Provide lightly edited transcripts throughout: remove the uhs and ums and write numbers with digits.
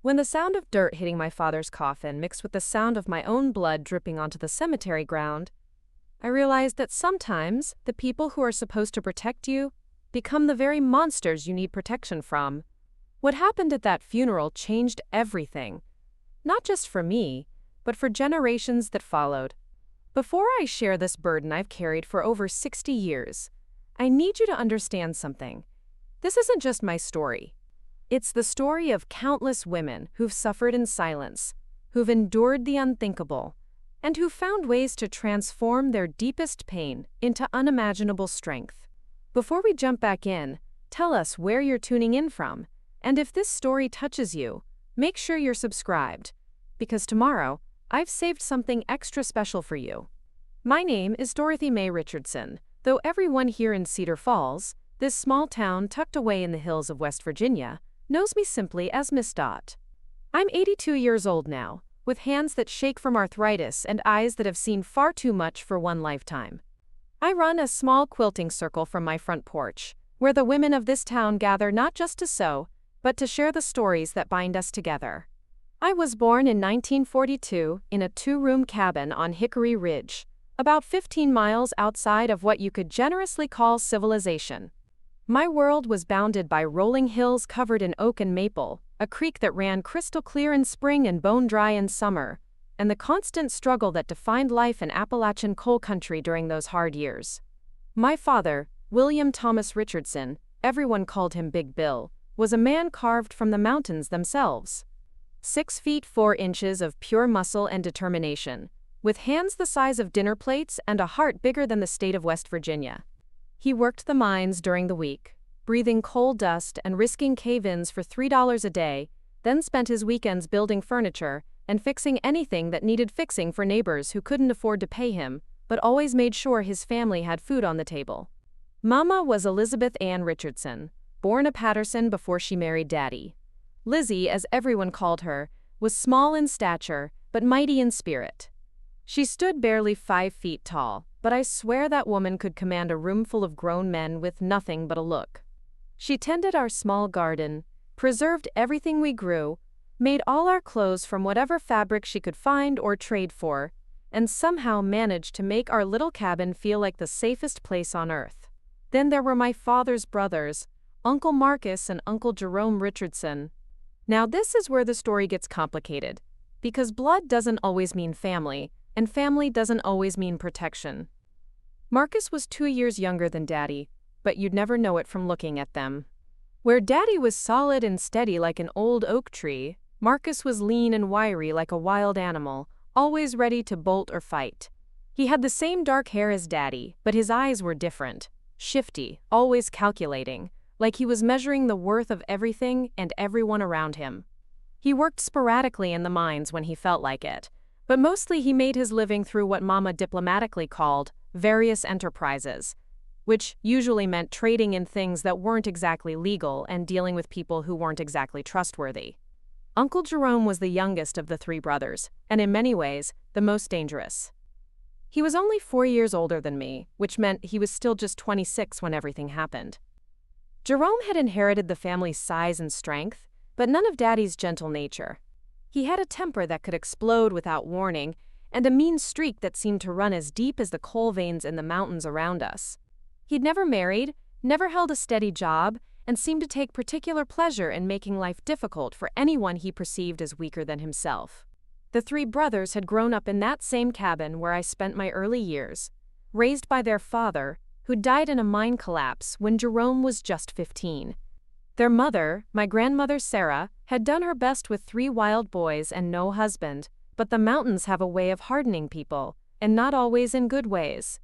When the sound of dirt hitting my father's coffin mixed with the sound of my own blood dripping onto the cemetery ground, I realized that sometimes the people who are supposed to protect you become the very monsters you need protection from. What happened at that funeral changed everything, not just for me, but for generations that followed. Before I share this burden I've carried for over 60 years, I need you to understand something. This isn't just my story. It's the story of countless women who've suffered in silence, who've endured the unthinkable, and who found ways to transform their deepest pain into unimaginable strength. Before we jump back in, tell us where you're tuning in from, and if this story touches you, make sure you're subscribed, because tomorrow, I've saved something extra special for you. My name is Dorothy Mae Richardson, though everyone here in Cedar Falls, this small town tucked away in the hills of West Virginia, knows me simply as Miss Dot. I'm 82 years old now, with hands that shake from arthritis and eyes that have seen far too much for one lifetime. I run a small quilting circle from my front porch, where the women of this town gather not just to sew, but to share the stories that bind us together. I was born in 1942 in a two-room cabin on Hickory Ridge, about 15 miles outside of what you could generously call civilization. My world was bounded by rolling hills covered in oak and maple, a creek that ran crystal clear in spring and bone dry in summer, and the constant struggle that defined life in Appalachian coal country during those hard years. My father, William Thomas Richardson, everyone called him Big Bill, was a man carved from the mountains themselves. 6 feet 4 inches of pure muscle and determination, with hands the size of dinner plates and a heart bigger than the state of West Virginia. He worked the mines during the week, breathing coal dust and risking cave-ins for $3 a day, then spent his weekends building furniture and fixing anything that needed fixing for neighbors who couldn't afford to pay him, but always made sure his family had food on the table. Mama was Elizabeth Ann Richardson, born a Patterson before she married Daddy. Lizzie, as everyone called her, was small in stature, but mighty in spirit. She stood barely 5 feet tall, but I swear that woman could command a room full of grown men with nothing but a look. She tended our small garden, preserved everything we grew, made all our clothes from whatever fabric she could find or trade for, and somehow managed to make our little cabin feel like the safest place on earth. Then there were my father's brothers, Uncle Marcus and Uncle Jerome Richardson. Now this is where the story gets complicated, because blood doesn't always mean family, and family doesn't always mean protection. Marcus was 2 years younger than Daddy, but you'd never know it from looking at them. Where Daddy was solid and steady like an old oak tree, Marcus was lean and wiry like a wild animal, always ready to bolt or fight. He had the same dark hair as Daddy, but his eyes were different, shifty, always calculating, like he was measuring the worth of everything and everyone around him. He worked sporadically in the mines when he felt like it, but mostly he made his living through what Mama diplomatically called various enterprises, which usually meant trading in things that weren't exactly legal and dealing with people who weren't exactly trustworthy. Uncle Jerome was the youngest of the 3 brothers, and in many ways, the most dangerous. He was only 4 years older than me, which meant he was still just 26 when everything happened. Jerome had inherited the family's size and strength, but none of Daddy's gentle nature. He had a temper that could explode without warning, and a mean streak that seemed to run as deep as the coal veins in the mountains around us. He'd never married, never held a steady job, and seemed to take particular pleasure in making life difficult for anyone he perceived as weaker than himself. The 3 brothers had grown up in that same cabin where I spent my early years, raised by their father, who died in a mine collapse when Jerome was just 15. Their mother, my grandmother Sarah, had done her best with 3 wild boys and no husband, but the mountains have a way of hardening people, and not always in good ways.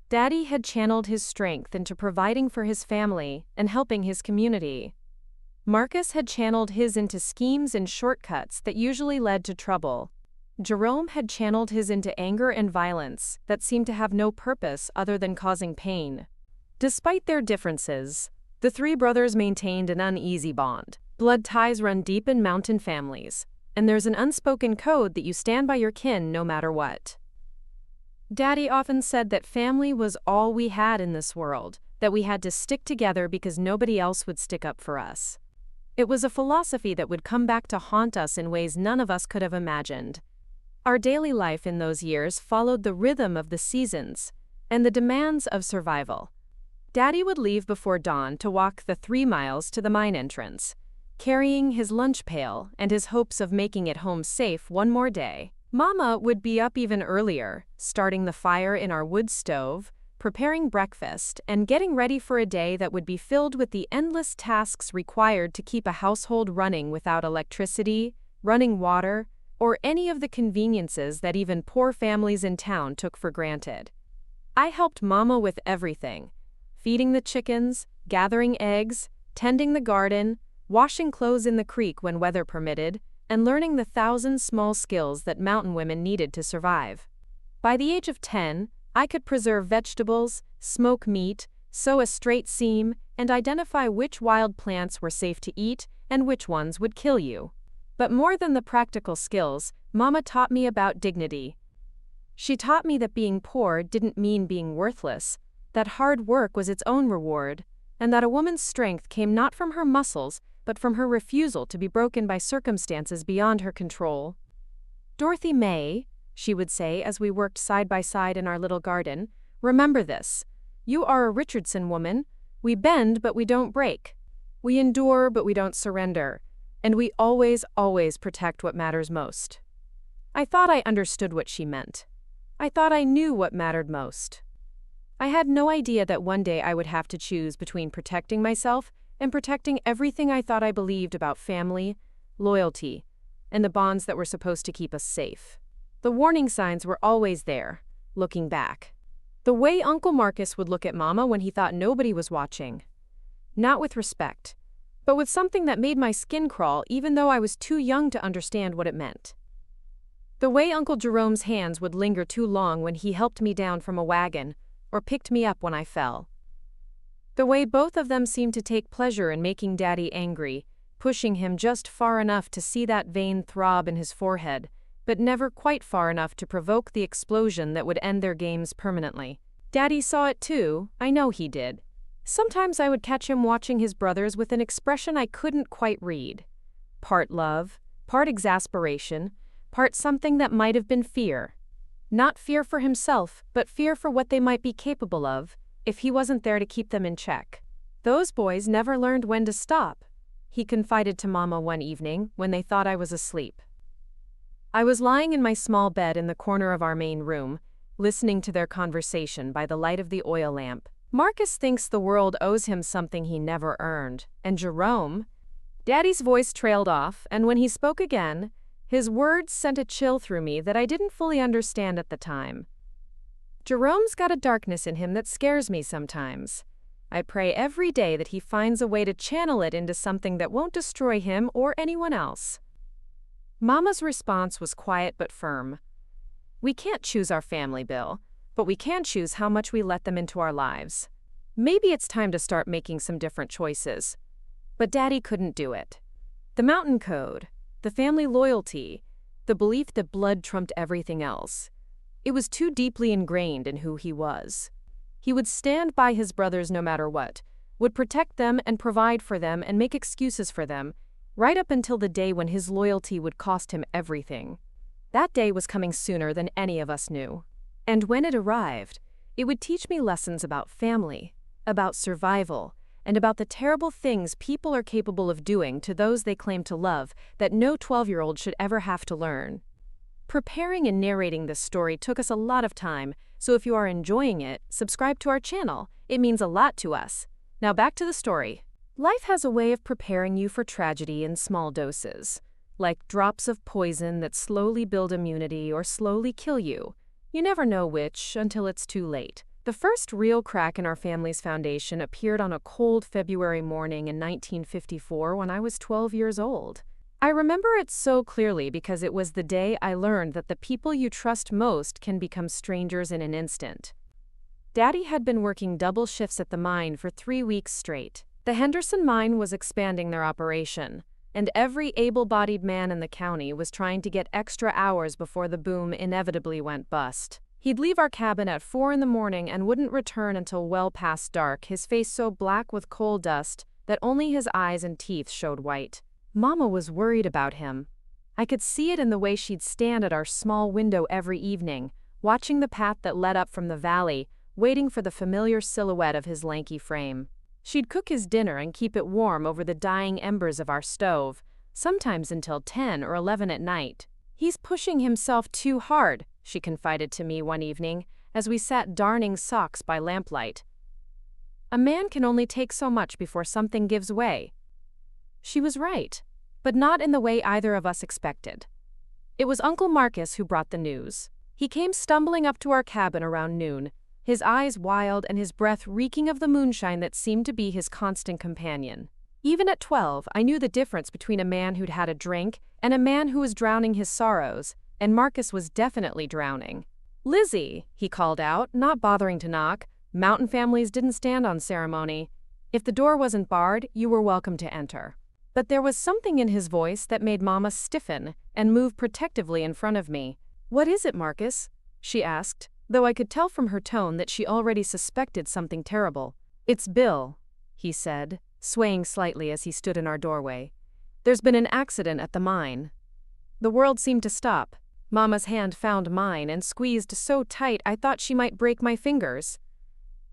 Daddy had channeled his strength into providing for his family and helping his community. Marcus had channeled his into schemes and shortcuts that usually led to trouble. Jerome had channeled his into anger and violence that seemed to have no purpose other than causing pain. Despite their differences, the 3 brothers maintained an uneasy bond. Blood ties run deep in mountain families, and there's an unspoken code that you stand by your kin no matter what. Daddy often said that family was all we had in this world, that we had to stick together because nobody else would stick up for us. It was a philosophy that would come back to haunt us in ways none of us could have imagined. Our daily life in those years followed the rhythm of the seasons and the demands of survival. Daddy would leave before dawn to walk the 3 miles to the mine entrance, carrying his lunch pail and his hopes of making it home safe one more day. Mama would be up even earlier, starting the fire in our wood stove, preparing breakfast, and getting ready for a day that would be filled with the endless tasks required to keep a household running without electricity, running water, or any of the conveniences that even poor families in town took for granted. I helped Mama with everything: feeding the chickens, gathering eggs, tending the garden, washing clothes in the creek when weather permitted, and learning the 1,000 small skills that mountain women needed to survive. By the age of 10, I could preserve vegetables, smoke meat, sew a straight seam, and identify which wild plants were safe to eat and which ones would kill you. But more than the practical skills, Mama taught me about dignity. She taught me that being poor didn't mean being worthless, that hard work was its own reward, and that a woman's strength came not from her muscles, but from her refusal to be broken by circumstances beyond her control. "Dorothy May," she would say as we worked side by side in our little garden, "remember this. You are a Richardson woman. We bend, but we don't break. We endure, but we don't surrender. And we always, always protect what matters most." I thought I understood what she meant. I thought I knew what mattered most. I had no idea that one day I would have to choose between protecting myself and protecting everything I thought I believed about family, loyalty, and the bonds that were supposed to keep us safe. The warning signs were always there, looking back. The way Uncle Marcus would look at Mama when he thought nobody was watching. Not with respect, but with something that made my skin crawl even though I was too young to understand what it meant. The way Uncle Jerome's hands would linger too long when he helped me down from a wagon or picked me up when I fell. The way both of them seemed to take pleasure in making Daddy angry, pushing him just far enough to see that vein throb in his forehead, but never quite far enough to provoke the explosion that would end their games permanently. Daddy saw it too, I know he did. Sometimes I would catch him watching his brothers with an expression I couldn't quite read. Part love, part exasperation, part something that might have been fear. Not fear for himself, but fear for what they might be capable of, if he wasn't there to keep them in check. "Those boys never learned when to stop," he confided to Mama one evening when they thought I was asleep. I was lying in my small bed in the corner of our main room, listening to their conversation by the light of the oil lamp. Marcus thinks the world owes him something he never earned, and Jerome... Daddy's voice trailed off, and when he spoke again, his words sent a chill through me that I didn't fully understand at the time. "Jerome's got a darkness in him that scares me sometimes. I pray every day that he finds a way to channel it into something that won't destroy him or anyone else." Mama's response was quiet but firm. "We can't choose our family, Bill, but we can choose how much we let them into our lives. Maybe it's time to start making some different choices." But Daddy couldn't do it. The mountain code, the family loyalty, the belief that blood trumped everything else. It was too deeply ingrained in who he was. He would stand by his brothers no matter what, would protect them and provide for them and make excuses for them, right up until the day when his loyalty would cost him everything. That day was coming sooner than any of us knew. And when it arrived, it would teach me lessons about family, about survival, and about the terrible things people are capable of doing to those they claim to love that no 12-year-old should ever have to learn. Preparing and narrating this story took us a lot of time, so if you are enjoying it, subscribe to our channel. It means a lot to us. Now back to the story. Life has a way of preparing you for tragedy in small doses, like drops of poison that slowly build immunity or slowly kill you. You never know which until it's too late. The first real crack in our family's foundation appeared on a cold February morning in 1954 when I was 12 years old. I remember it so clearly because it was the day I learned that the people you trust most can become strangers in an instant. Daddy had been working double shifts at the mine for 3 weeks straight. The Henderson mine was expanding their operation, and every able-bodied man in the county was trying to get extra hours before the boom inevitably went bust. He'd leave our cabin at 4 in the morning and wouldn't return until well past dark, his face so black with coal dust that only his eyes and teeth showed white. Mama was worried about him. I could see it in the way she'd stand at our small window every evening, watching the path that led up from the valley, waiting for the familiar silhouette of his lanky frame. She'd cook his dinner and keep it warm over the dying embers of our stove, sometimes until 10 or 11 at night. "He's pushing himself too hard," she confided to me one evening, as we sat darning socks by lamplight. "A man can only take so much before something gives way." She was right, but not in the way either of us expected. It was Uncle Marcus who brought the news. He came stumbling up to our cabin around noon, his eyes wild and his breath reeking of the moonshine that seemed to be his constant companion. Even at 12, I knew the difference between a man who'd had a drink and a man who was drowning his sorrows, and Marcus was definitely drowning. "Lizzie," he called out, not bothering to knock. Mountain families didn't stand on ceremony. If the door wasn't barred, you were welcome to enter. But there was something in his voice that made Mama stiffen and move protectively in front of me. "What is it, Marcus?" she asked, though I could tell from her tone that she already suspected something terrible. "It's Bill," he said, swaying slightly as he stood in our doorway. "There's been an accident at the mine." The world seemed to stop. Mama's hand found mine and squeezed so tight I thought she might break my fingers.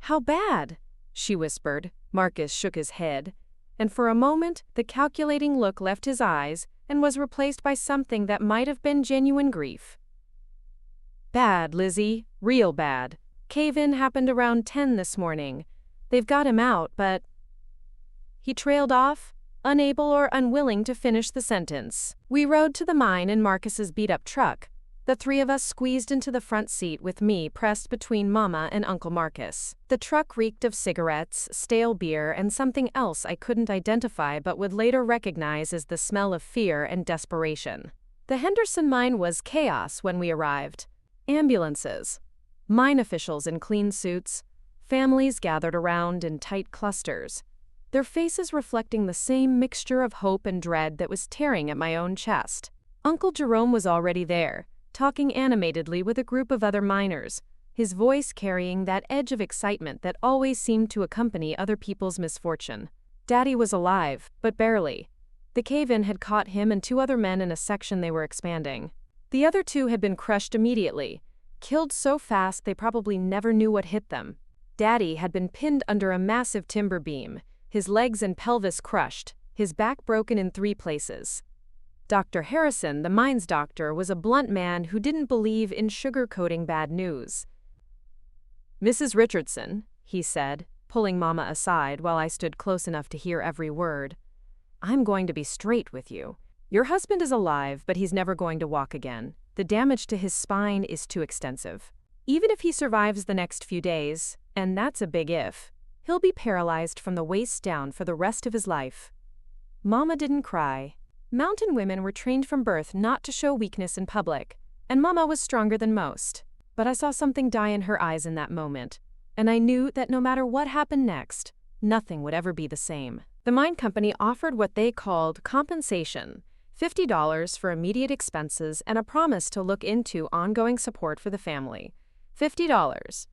"How bad?" she whispered. Marcus shook his head, and for a moment the calculating look left his eyes and was replaced by something that might have been genuine grief. "Bad, Lizzie. Real bad. Cave-in happened around 10 this morning. They've got him out, but—" He trailed off, unable or unwilling to finish the sentence. We rode to the mine in Marcus's beat-up truck. The three of us squeezed into the front seat with me pressed between Mama and Uncle Marcus. The truck reeked of cigarettes, stale beer, and something else I couldn't identify but would later recognize as the smell of fear and desperation. The Henderson mine was chaos when we arrived. Ambulances, mine officials in clean suits, families gathered around in tight clusters, their faces reflecting the same mixture of hope and dread that was tearing at my own chest. Uncle Jerome was already there, talking animatedly with a group of other miners, his voice carrying that edge of excitement that always seemed to accompany other people's misfortune. Daddy was alive, but barely. The cave-in had caught him and two other men in a section they were expanding. The other two had been crushed immediately, killed so fast they probably never knew what hit them. Daddy had been pinned under a massive timber beam, his legs and pelvis crushed, his back broken in 3 places. Dr. Harrison, the mines doctor, was a blunt man who didn't believe in sugarcoating bad news. "Mrs. Richardson," he said, pulling Mama aside while I stood close enough to hear every word, "I'm going to be straight with you. Your husband is alive, but he's never going to walk again. The damage to his spine is too extensive. Even if he survives the next few days, and that's a big if, he'll be paralyzed from the waist down for the rest of his life." Mama didn't cry. Mountain women were trained from birth not to show weakness in public, and Mama was stronger than most. But I saw something die in her eyes in that moment, and I knew that no matter what happened next, nothing would ever be the same. The mine company offered what they called compensation, $50 for immediate expenses and a promise to look into ongoing support for the family. $50.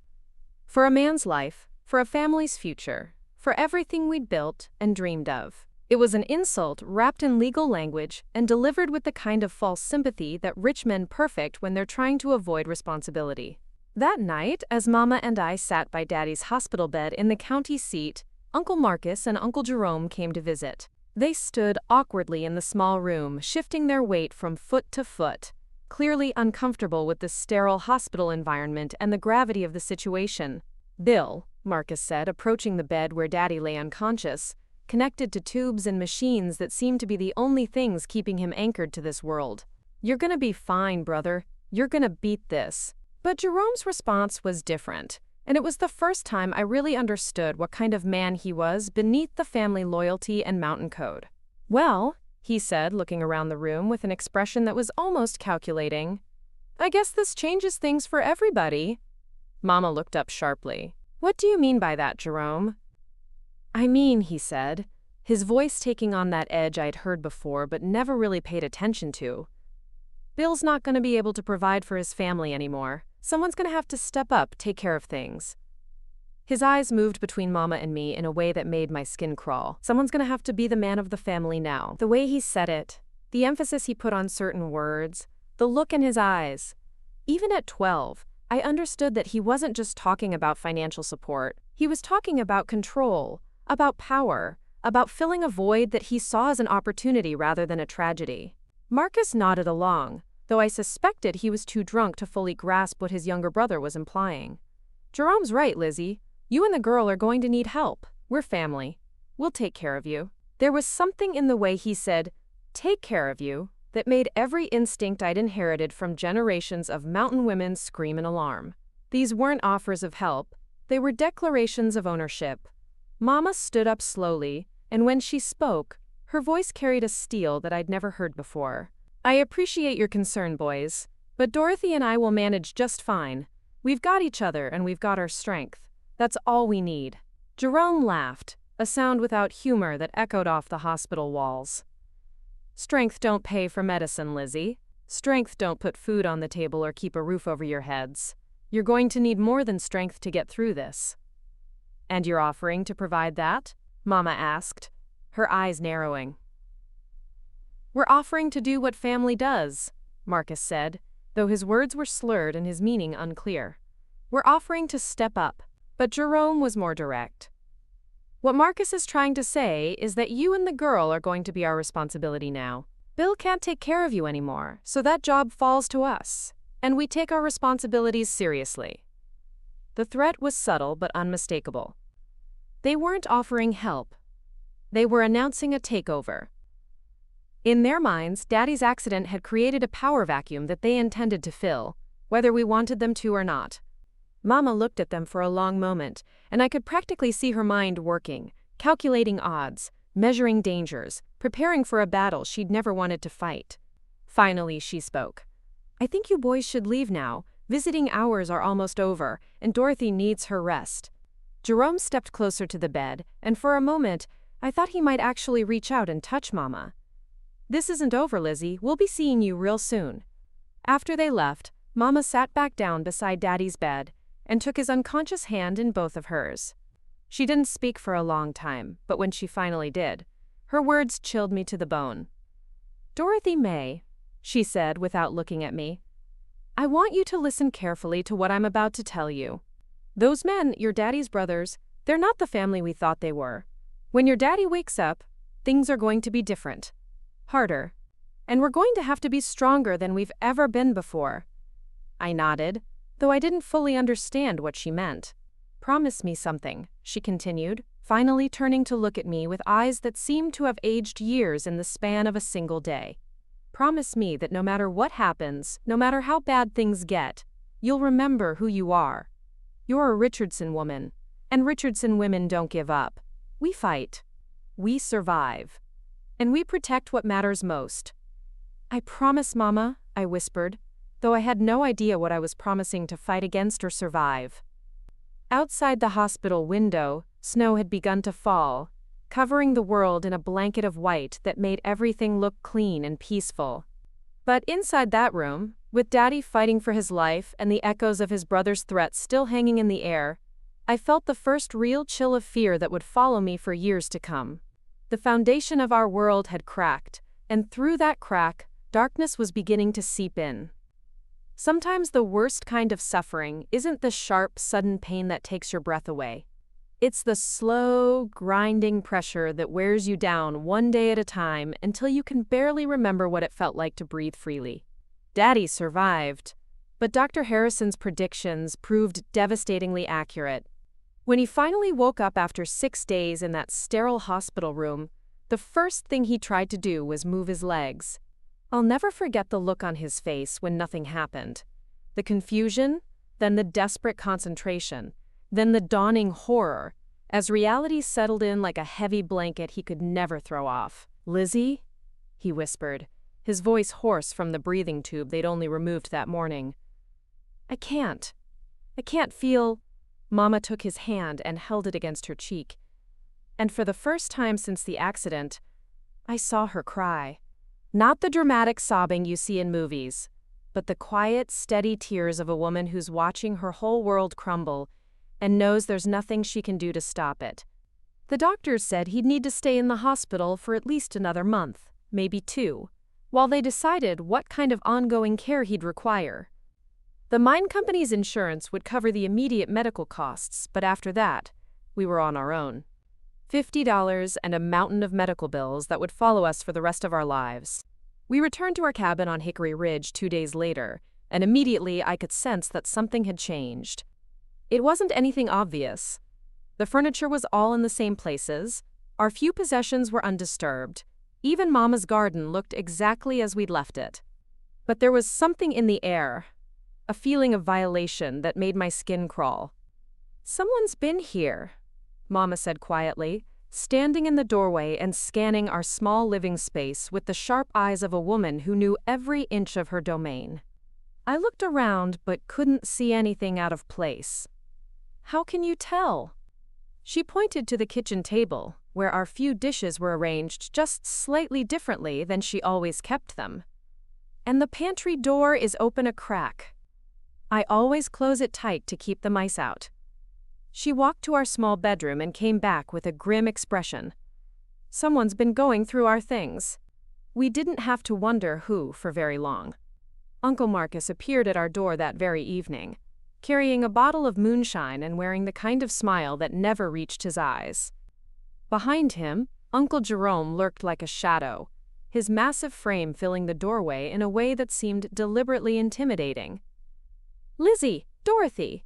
For a man's life, for a family's future, for everything we'd built and dreamed of. It was an insult wrapped in legal language and delivered with the kind of false sympathy that rich men perfect when they're trying to avoid responsibility. That night, as Mama and I sat by Daddy's hospital bed in the county seat, Uncle Marcus and Uncle Jerome came to visit. They stood awkwardly in the small room, shifting their weight from foot to foot, clearly uncomfortable with the sterile hospital environment and the gravity of the situation. "Bill," Marcus said, approaching the bed where Daddy lay unconscious, connected to tubes and machines that seemed to be the only things keeping him anchored to this world. "You're gonna be fine, brother. You're gonna beat this." But Jerome's response was different, and it was the first time I really understood what kind of man he was beneath the family loyalty and mountain code. "Well," he said, looking around the room with an expression that was almost calculating, "I guess this changes things for everybody." Mama looked up sharply. "What do you mean by that, Jerome?" "I mean," he said, his voice taking on that edge I'd heard before but never really paid attention to, "Bill's not going to be able to provide for his family anymore. Someone's going to have to step up, take care of things." His eyes moved between Mama and me in a way that made my skin crawl. Someone's gonna have to be the man of the family now. The way he said it, the emphasis he put on certain words, the look in his eyes. Even at 12, I understood that he wasn't just talking about financial support. He was talking about control, about power, about filling a void that he saw as an opportunity rather than a tragedy. Marcus nodded along, though I suspected he was too drunk to fully grasp what his younger brother was implying. Jerome's right, Lizzie. You and the girl are going to need help. We're family. We'll take care of you. There was something in the way he said, "take care of you," that made every instinct I'd inherited from generations of mountain women scream in alarm. These weren't offers of help. They were declarations of ownership. Mama stood up slowly, and when she spoke, her voice carried a steel that I'd never heard before. "I appreciate your concern, boys, but Dorothy and I will manage just fine. We've got each other and we've got our strength. That's all we need." Jerome laughed, a sound without humor that echoed off the hospital walls. "Strength don't pay for medicine, Lizzie. Strength don't put food on the table or keep a roof over your heads. You're going to need more than strength to get through this." "And you're offering to provide that?" Mama asked, her eyes narrowing. "We're offering to do what family does," Marcus said, though his words were slurred and his meaning unclear. "We're offering to step up." But Jerome was more direct. "What Marcus is trying to say is that you and the girl are going to be our responsibility now. Bill can't take care of you anymore, so that job falls to us, and we take our responsibilities seriously." The threat was subtle but unmistakable. They weren't offering help. They were announcing a takeover. In their minds, Daddy's accident had created a power vacuum that they intended to fill, whether we wanted them to or not. Mama looked at them for a long moment, and I could practically see her mind working, calculating odds, measuring dangers, preparing for a battle she'd never wanted to fight. Finally, she spoke. "I think you boys should leave now. Visiting hours are almost over, and Dorothy needs her rest." Jerome stepped closer to the bed, and for a moment, I thought he might actually reach out and touch Mama. "This isn't over, Lizzie. We'll be seeing you real soon." After they left, Mama sat back down beside Daddy's bed and took his unconscious hand in both of hers. She didn't speak for a long time, but when she finally did, her words chilled me to the bone. "Dorothy May," she said without looking at me, "I want you to listen carefully to what I'm about to tell you. Those men, your daddy's brothers, they're not the family we thought they were. When your daddy wakes up, things are going to be different. Harder. And we're going to have to be stronger than we've ever been before." I nodded, though I didn't fully understand what she meant. "Promise me something," she continued, finally turning to look at me with eyes that seemed to have aged years in the span of a single day. "Promise me that no matter what happens, no matter how bad things get, you'll remember who you are. You're a Richardson woman, and Richardson women don't give up. We fight. We survive. And we protect what matters most." "I promise, Mama," I whispered, though I had no idea what I was promising to fight against or survive. Outside the hospital window, snow had begun to fall, covering the world in a blanket of white that made everything look clean and peaceful. But inside that room, with Daddy fighting for his life and the echoes of his brother's threats still hanging in the air, I felt the first real chill of fear that would follow me for years to come. The foundation of our world had cracked, and through that crack, darkness was beginning to seep in. Sometimes the worst kind of suffering isn't the sharp, sudden pain that takes your breath away. It's the slow, grinding pressure that wears you down one day at a time until you can barely remember what it felt like to breathe freely. Daddy survived, but Dr. Harrison's predictions proved devastatingly accurate. When he finally woke up after 6 days in that sterile hospital room, the first thing he tried to do was move his legs. I'll never forget the look on his face when nothing happened. The confusion, then the desperate concentration, then the dawning horror, as reality settled in like a heavy blanket he could never throw off. "Lizzie?" he whispered, his voice hoarse from the breathing tube they'd only removed that morning. I can't feel." Mama took his hand and held it against her cheek. And for the first time since the accident, I saw her cry. Not the dramatic sobbing you see in movies, but the quiet, steady tears of a woman who's watching her whole world crumble, and knows there's nothing she can do to stop it. The doctors said he'd need to stay in the hospital for at least another month, maybe 2, while they decided what kind of ongoing care he'd require. The mine company's insurance would cover the immediate medical costs, but after that, we were on our own. $50 and a mountain of medical bills that would follow us for the rest of our lives. We returned to our cabin on Hickory Ridge 2 days later, and immediately I could sense that something had changed. It wasn't anything obvious. The furniture was all in the same places, our few possessions were undisturbed, even Mama's garden looked exactly as we'd left it. But there was something in the air, a feeling of violation that made my skin crawl. "Someone's been here," Mama said quietly, standing in the doorway and scanning our small living space with the sharp eyes of a woman who knew every inch of her domain. I looked around but couldn't see anything out of place. "How can you tell?" She pointed to the kitchen table, where our few dishes were arranged just slightly differently than she always kept them. "And the pantry door is open a crack. I always close it tight to keep the mice out." She walked to our small bedroom and came back with a grim expression. "Someone's been going through our things." We didn't have to wonder who for very long. Uncle Marcus appeared at our door that very evening, carrying a bottle of moonshine and wearing the kind of smile that never reached his eyes. Behind him, Uncle Jerome lurked like a shadow, his massive frame filling the doorway in a way that seemed deliberately intimidating. "Lizzie, Dorothy,"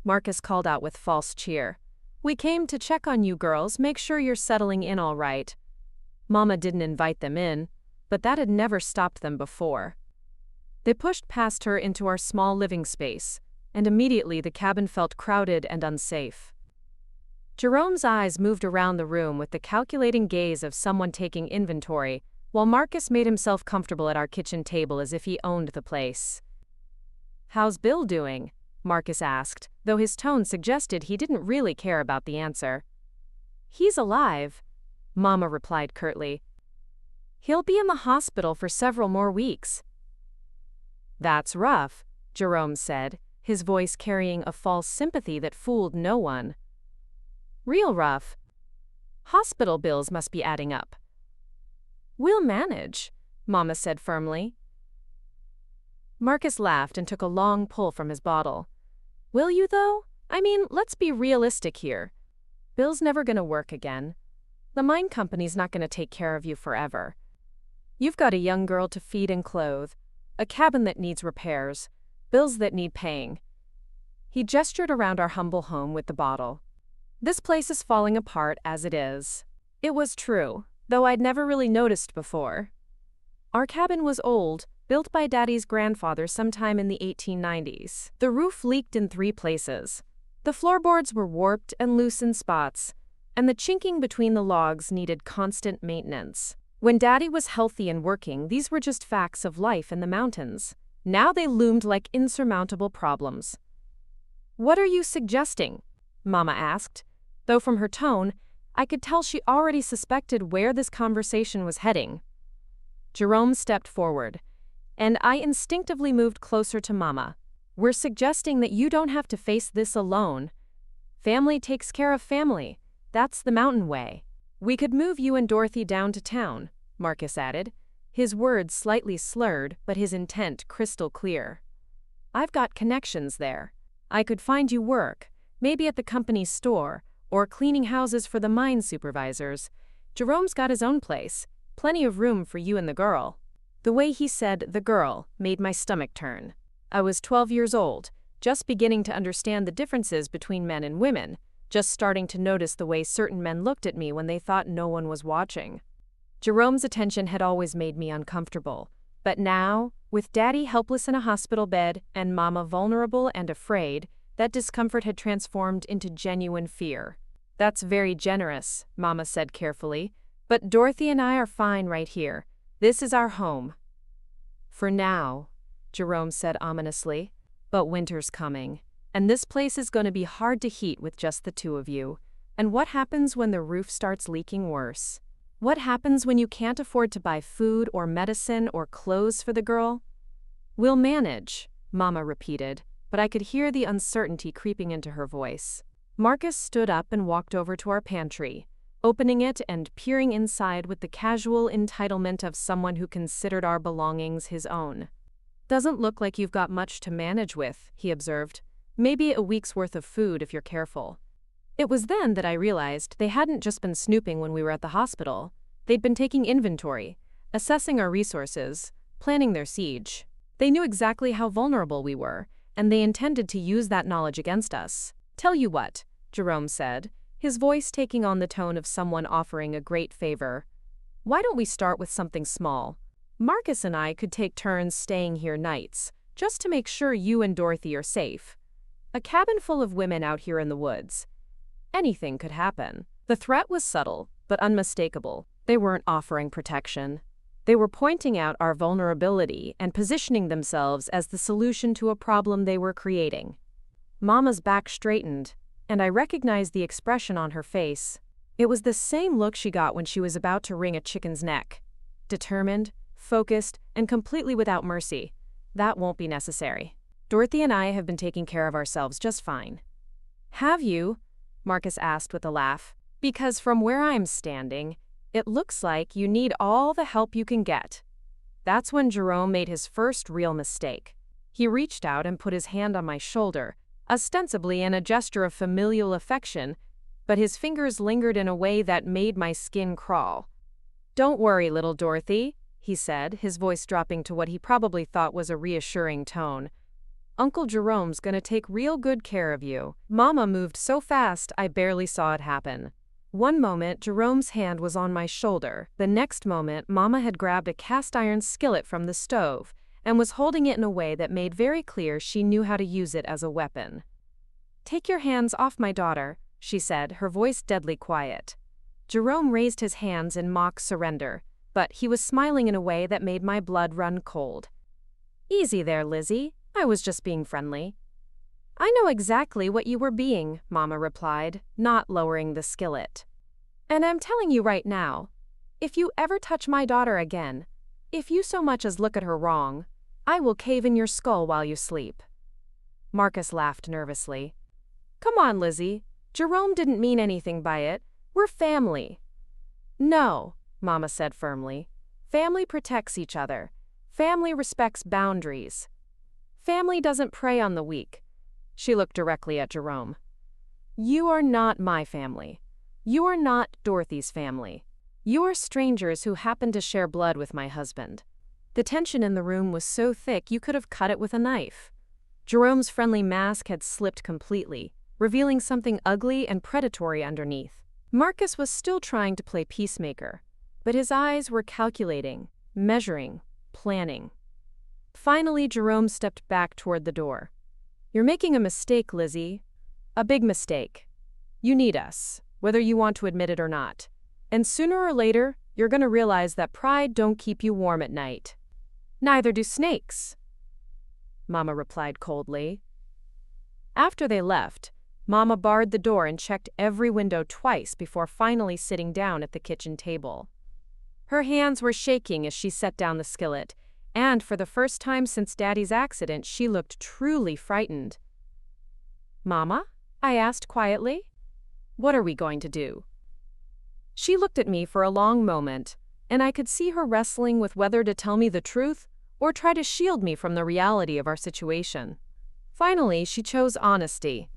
Marcus called out with false cheer. "We came to check on you girls, make sure you're settling in all right." Mama didn't invite them in, but that had never stopped them before. They pushed past her into our small living space, and immediately the cabin felt crowded and unsafe. Jerome's eyes moved around the room with the calculating gaze of someone taking inventory, while Marcus made himself comfortable at our kitchen table as if he owned the place. "How's Bill doing?" Marcus asked, though his tone suggested he didn't really care about the answer. "He's alive," Mama replied curtly. "He'll be in the hospital for several more weeks." "That's rough," Jerome said, his voice carrying a false sympathy that fooled no one. "Real rough. Hospital bills must be adding up." "We'll manage," Mama said firmly. Marcus laughed and took a long pull from his bottle. "Will you, though? I mean, let's be realistic here. Bill's never gonna work again. The mine company's not gonna take care of you forever. You've got a young girl to feed and clothe, a cabin that needs repairs, bills that need paying." He gestured around our humble home with the bottle. "This place is falling apart as it is." It was true, though I'd never really noticed before. Our cabin was old, built by Daddy's grandfather sometime in the 1890s. The roof leaked in 3 places. The floorboards were warped and loose in spots, and the chinking between the logs needed constant maintenance. When Daddy was healthy and working, these were just facts of life in the mountains. Now they loomed like insurmountable problems. "What are you suggesting?" Mama asked, though from her tone, I could tell she already suspected where this conversation was heading. Jerome stepped forward, and I instinctively moved closer to Mama. "We're suggesting that you don't have to face this alone. Family takes care of family. That's the mountain way. We could move you and Dorothy down to town," Marcus added, his words slightly slurred but his intent crystal clear. "I've got connections there. I could find you work, maybe at the company's store, or cleaning houses for the mine supervisors. Jerome's got his own place, plenty of room for you and the girl." The way he said "the girl" made my stomach turn. I was 12 years old, just beginning to understand the differences between men and women, just starting to notice the way certain men looked at me when they thought no one was watching. Jerome's attention had always made me uncomfortable, but now, with Daddy helpless in a hospital bed and Mama vulnerable and afraid, that discomfort had transformed into genuine fear. "That's very generous," Mama said carefully, "but Dorothy and I are fine right here. This is our home." "For now," Jerome said ominously, "but winter's coming, and this place is going to be hard to heat with just the 2 of you. And what happens when the roof starts leaking worse? What happens when you can't afford to buy food or medicine or clothes for the girl?" "We'll manage," Mama repeated, but I could hear the uncertainty creeping into her voice. Marcus stood up and walked over to our pantry, opening it and peering inside with the casual entitlement of someone who considered our belongings his own. "Doesn't look like you've got much to manage with," he observed. "Maybe a week's worth of food if you're careful." It was then that I realized they hadn't just been snooping when we were at the hospital. They'd been taking inventory, assessing our resources, planning their siege. They knew exactly how vulnerable we were, and they intended to use that knowledge against us. "Tell you what," Jerome said, his voice taking on the tone of someone offering a great favor. "Why don't we start with something small? Marcus and I could take turns staying here nights, just to make sure you and Dorothy are safe. A cabin full of women out here in the woods. Anything could happen." The threat was subtle, but unmistakable. They weren't offering protection. They were pointing out our vulnerability and positioning themselves as the solution to a problem they were creating. Mama's back straightened, and I recognized the expression on her face. It was the same look she got when she was about to wring a chicken's neck. Determined, focused, and completely without mercy. "That won't be necessary. Dorothy and I have been taking care of ourselves just fine." "Have you?" Marcus asked with a laugh. "Because from where I'm standing, it looks like you need all the help you can get." That's when Jerome made his first real mistake. He reached out and put his hand on my shoulder, ostensibly in a gesture of familial affection, but his fingers lingered in a way that made my skin crawl. "Don't worry, little Dorothy," he said, his voice dropping to what he probably thought was a reassuring tone. "Uncle Jerome's gonna take real good care of you." Mama moved so fast I barely saw it happen. One moment, Jerome's hand was on my shoulder. The next moment, Mama had grabbed a cast-iron skillet from the stove and was holding it in a way that made very clear she knew how to use it as a weapon. "Take your hands off my daughter," she said, her voice deadly quiet. Jerome raised his hands in mock surrender, but he was smiling in a way that made my blood run cold. "Easy there, Lizzie. I was just being friendly." "I know exactly what you were being," Mama replied, not lowering the skillet. "And I'm telling you right now, if you ever touch my daughter again, if you so much as look at her wrong, I will cave in your skull while you sleep." Marcus laughed nervously. "Come on, Lizzie. Jerome didn't mean anything by it. We're family." "No," Mama said firmly. "Family protects each other. Family respects boundaries. Family doesn't prey on the weak." She looked directly at Jerome. "You are not my family. You are not Dorothy's family. You are strangers who happen to share blood with my husband." The tension in the room was so thick you could have cut it with a knife. Jerome's friendly mask had slipped completely, revealing something ugly and predatory underneath. Marcus was still trying to play peacemaker, but his eyes were calculating, measuring, planning. Finally, Jerome stepped back toward the door. "You're making a mistake, Lizzie. A big mistake. You need us, whether you want to admit it or not. And sooner or later, you're going to realize that pride don't keep you warm at night." "Neither do snakes," Mama replied coldly. After they left, Mama barred the door and checked every window twice before finally sitting down at the kitchen table. Her hands were shaking as she set down the skillet, and for the first time since Daddy's accident, she looked truly frightened. "Mama?" I asked quietly. "What are we going to do?" She looked at me for a long moment, and I could see her wrestling with whether to tell me the truth or try to shield me from the reality of our situation. Finally, she chose honesty.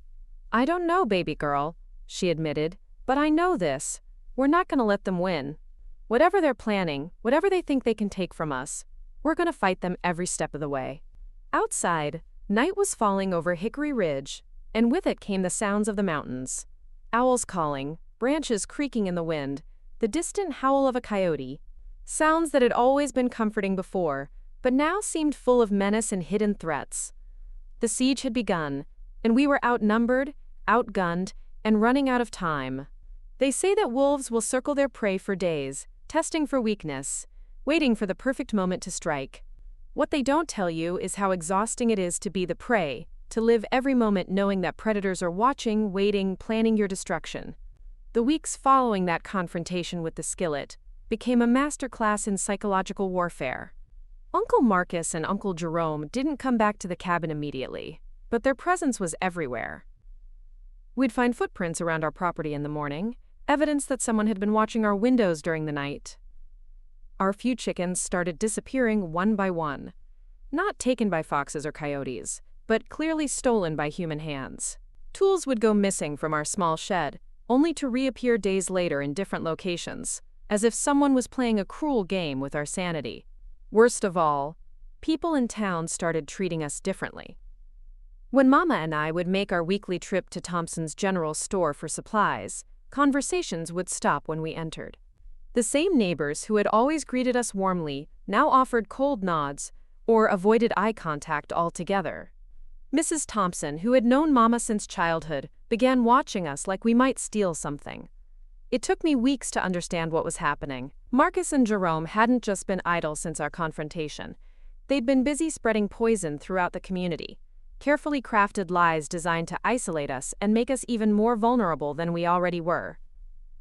"I don't know, baby girl," she admitted, "but I know this. We're not going to let them win. Whatever they're planning, whatever they think they can take from us, we're going to fight them every step of the way." Outside, night was falling over Hickory Ridge, and with it came the sounds of the mountains. Owls calling, branches creaking in the wind, the distant howl of a coyote. Sounds that had always been comforting before, but now seemed full of menace and hidden threats. The siege had begun, and we were outnumbered, outgunned, and running out of time. They say that wolves will circle their prey for days, testing for weakness, waiting for the perfect moment to strike. What they don't tell you is how exhausting it is to be the prey, to live every moment knowing that predators are watching, waiting, planning your destruction. The weeks following that confrontation with the skillet became a masterclass in psychological warfare. Uncle Marcus and Uncle Jerome didn't come back to the cabin immediately. but their presence was everywhere. We'd find footprints around our property in the morning, evidence that someone had been watching our windows during the night. Our few chickens started disappearing one by one. Not taken by foxes or coyotes, but clearly stolen by human hands. Tools would go missing from our small shed, only to reappear days later in different locations, as if someone was playing a cruel game with our sanity. Worst of all, people in town started treating us differently. When Mama and I would make our weekly trip to Thompson's General Store for supplies, conversations would stop when we entered. The same neighbors who had always greeted us warmly now offered cold nods or avoided eye contact altogether. Mrs. Thompson, who had known Mama since childhood, began watching us like we might steal something. It took me weeks to understand what was happening. Marcus and Jerome hadn't just been idle since our confrontation. They'd been busy spreading poison throughout the community, carefully crafted lies designed to isolate us and make us even more vulnerable than we already were.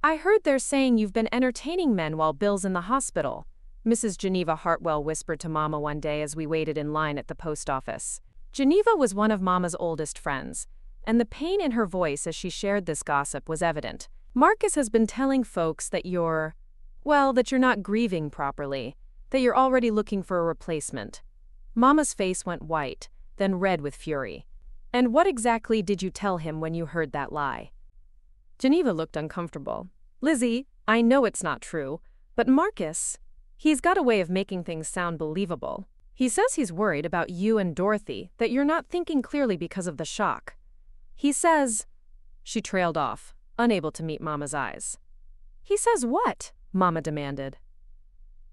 "I heard they're saying you've been entertaining men while Bill's in the hospital," Mrs. Geneva Hartwell whispered to Mama one day as we waited in line at the post office. Geneva was one of Mama's oldest friends, and the pain in her voice as she shared this gossip was evident. "Marcus has been telling folks that that you're not grieving properly, that you're already looking for a replacement." Mama's face went white, then red with fury. "And what exactly did you tell him when you heard that lie?" Geneva looked uncomfortable. "Lizzie, I know it's not true, but Marcus, he's got a way of making things sound believable. He says he's worried about you and Dorothy, that you're not thinking clearly because of the shock. He says—" She trailed off, unable to meet Mama's eyes. "He says what?" Mama demanded.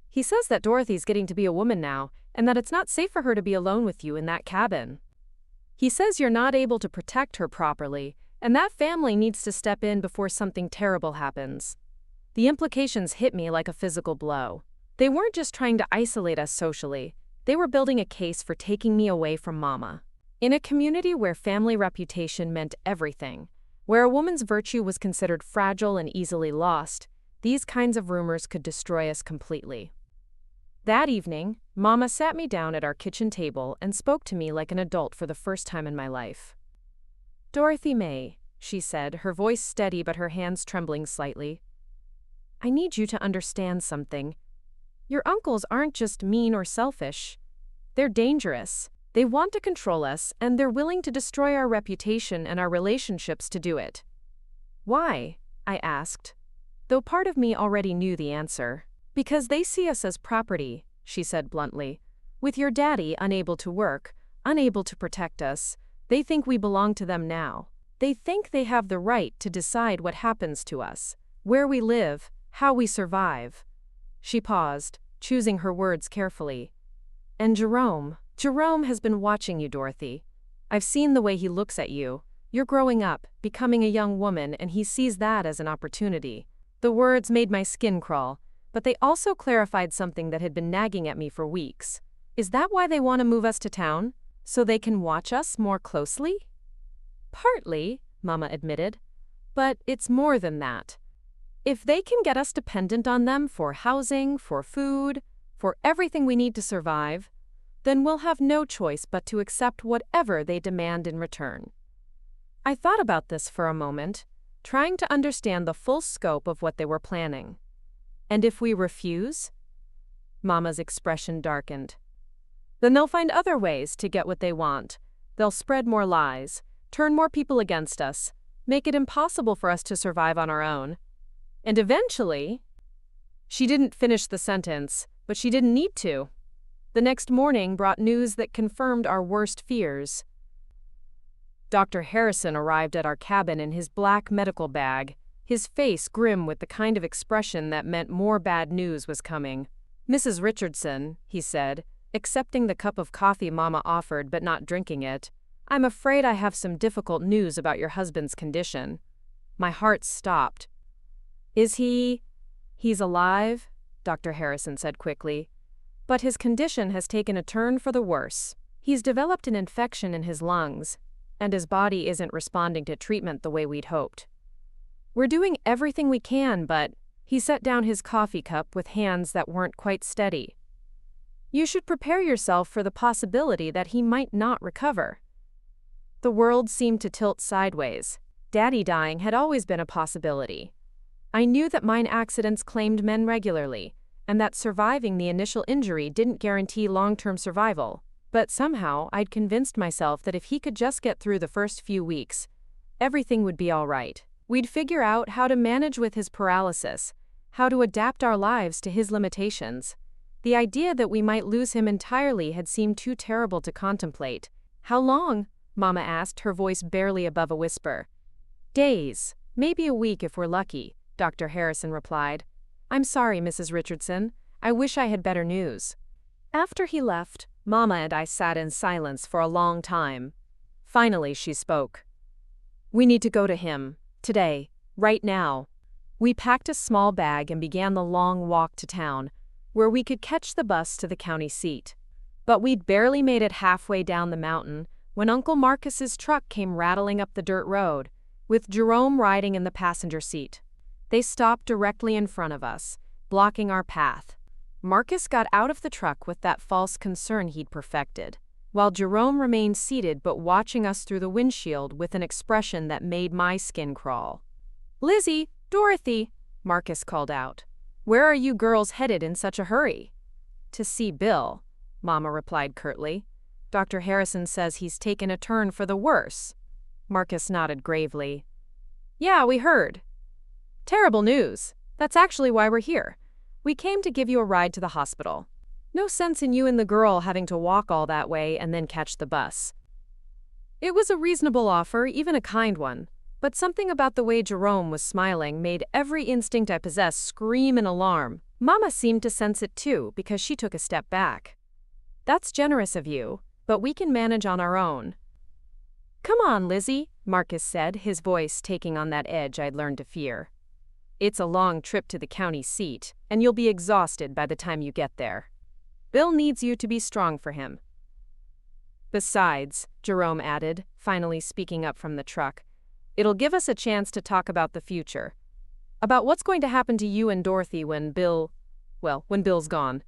"He says that Dorothy's getting to be a woman now, and that it's not safe for her to be alone with you in that cabin. He says you're not able to protect her properly, and that family needs to step in before something terrible happens." The implications hit me like a physical blow. They weren't just trying to isolate us socially. They were building a case for taking me away from Mama. In a community where family reputation meant everything, where a woman's virtue was considered fragile and easily lost, these kinds of rumors could destroy us completely. That evening, Mama sat me down at our kitchen table and spoke to me like an adult for the first time in my life. "Dorothy May," she said, her voice steady but her hands trembling slightly, "I need you to understand something. Your uncles aren't just mean or selfish. They're dangerous. They want to control us, and they're willing to destroy our reputation and our relationships to do it." "Why?" I asked, though part of me already knew the answer. "Because they see us as property," she said bluntly. "With your daddy unable to work, unable to protect us, they think we belong to them now. They think they have the right to decide what happens to us, where we live, how we survive." She paused, choosing her words carefully. "And Jerome has been watching you, Dorothy. I've seen the way he looks at you. You're growing up, becoming a young woman, and he sees that as an opportunity." The words made my skin crawl, but they also clarified something that had been nagging at me for weeks. "Is that why they want to move us to town? So they can watch us more closely?" "Partly," Mama admitted. "But it's more than that. If they can get us dependent on them for housing, for food, for everything we need to survive, then we'll have no choice but to accept whatever they demand in return." I thought about this for a moment, trying to understand the full scope of what they were planning. "And if we refuse?" Mama's expression darkened. "Then they'll find other ways to get what they want. They'll spread more lies, turn more people against us, make it impossible for us to survive on our own. And eventually—" She didn't finish the sentence, but she didn't need to. The next morning brought news that confirmed our worst fears. Dr. Harrison arrived at our cabin in his black medical bag, his face grim with the kind of expression that meant more bad news was coming. "Mrs. Richardson," he said, accepting the cup of coffee Mama offered but not drinking it, "I'm afraid I have some difficult news about your husband's condition." My heart stopped. "Is he—" "He's alive," Dr. Harrison said quickly, "but his condition has taken a turn for the worse. He's developed an infection in his lungs, and his body isn't responding to treatment the way we'd hoped. We're doing everything we can, but—" He set down his coffee cup with hands that weren't quite steady. "You should prepare yourself for the possibility that he might not recover." The world seemed to tilt sideways. Daddy dying had always been a possibility. I knew that mine accidents claimed men regularly, and that surviving the initial injury didn't guarantee long-term survival. But somehow, I'd convinced myself that if he could just get through the first few weeks, everything would be all right. We'd figure out how to manage with his paralysis, how to adapt our lives to his limitations. The idea that we might lose him entirely had seemed too terrible to contemplate. "How long?" Mama asked, her voice barely above a whisper. "Days, maybe a week if we're lucky," Dr. Harrison replied. "I'm sorry, Mrs. Richardson. I wish I had better news." After he left, Mama and I sat in silence for a long time. Finally, she spoke. "We need to go to him. Today. Right now." We packed a small bag and began the long walk to town, where we could catch the bus to the county seat. But we'd barely made it halfway down the mountain when Uncle Marcus's truck came rattling up the dirt road, with Jerome riding in the passenger seat. They stopped directly in front of us, blocking our path. Marcus got out of the truck with that false concern he'd perfected, while Jerome remained seated but watching us through the windshield with an expression that made my skin crawl. "Lizzie, Dorothy," Marcus called out. "Where are you girls headed in such a hurry?" "To see Bill," Mama replied curtly. "Dr. Harrison says he's taken a turn for the worse." Marcus nodded gravely. "Yeah, we heard. Terrible news. That's actually why we're here. We came to give you a ride to the hospital. No sense in you and the girl having to walk all that way and then catch the bus." It was a reasonable offer, even a kind one, but something about the way Jerome was smiling made every instinct I possessed scream in alarm. Mama seemed to sense it too, because she took a step back. "That's generous of you, but we can manage on our own." "Come on, Lizzie," Marcus said, his voice taking on that edge I'd learned to fear. "It's a long trip to the county seat, and you'll be exhausted by the time you get there. Bill needs you to be strong for him." "Besides," Jerome added, finally speaking up from the truck, "it'll give us a chance to talk about the future. About what's going to happen to you and Dorothy when Bill's gone."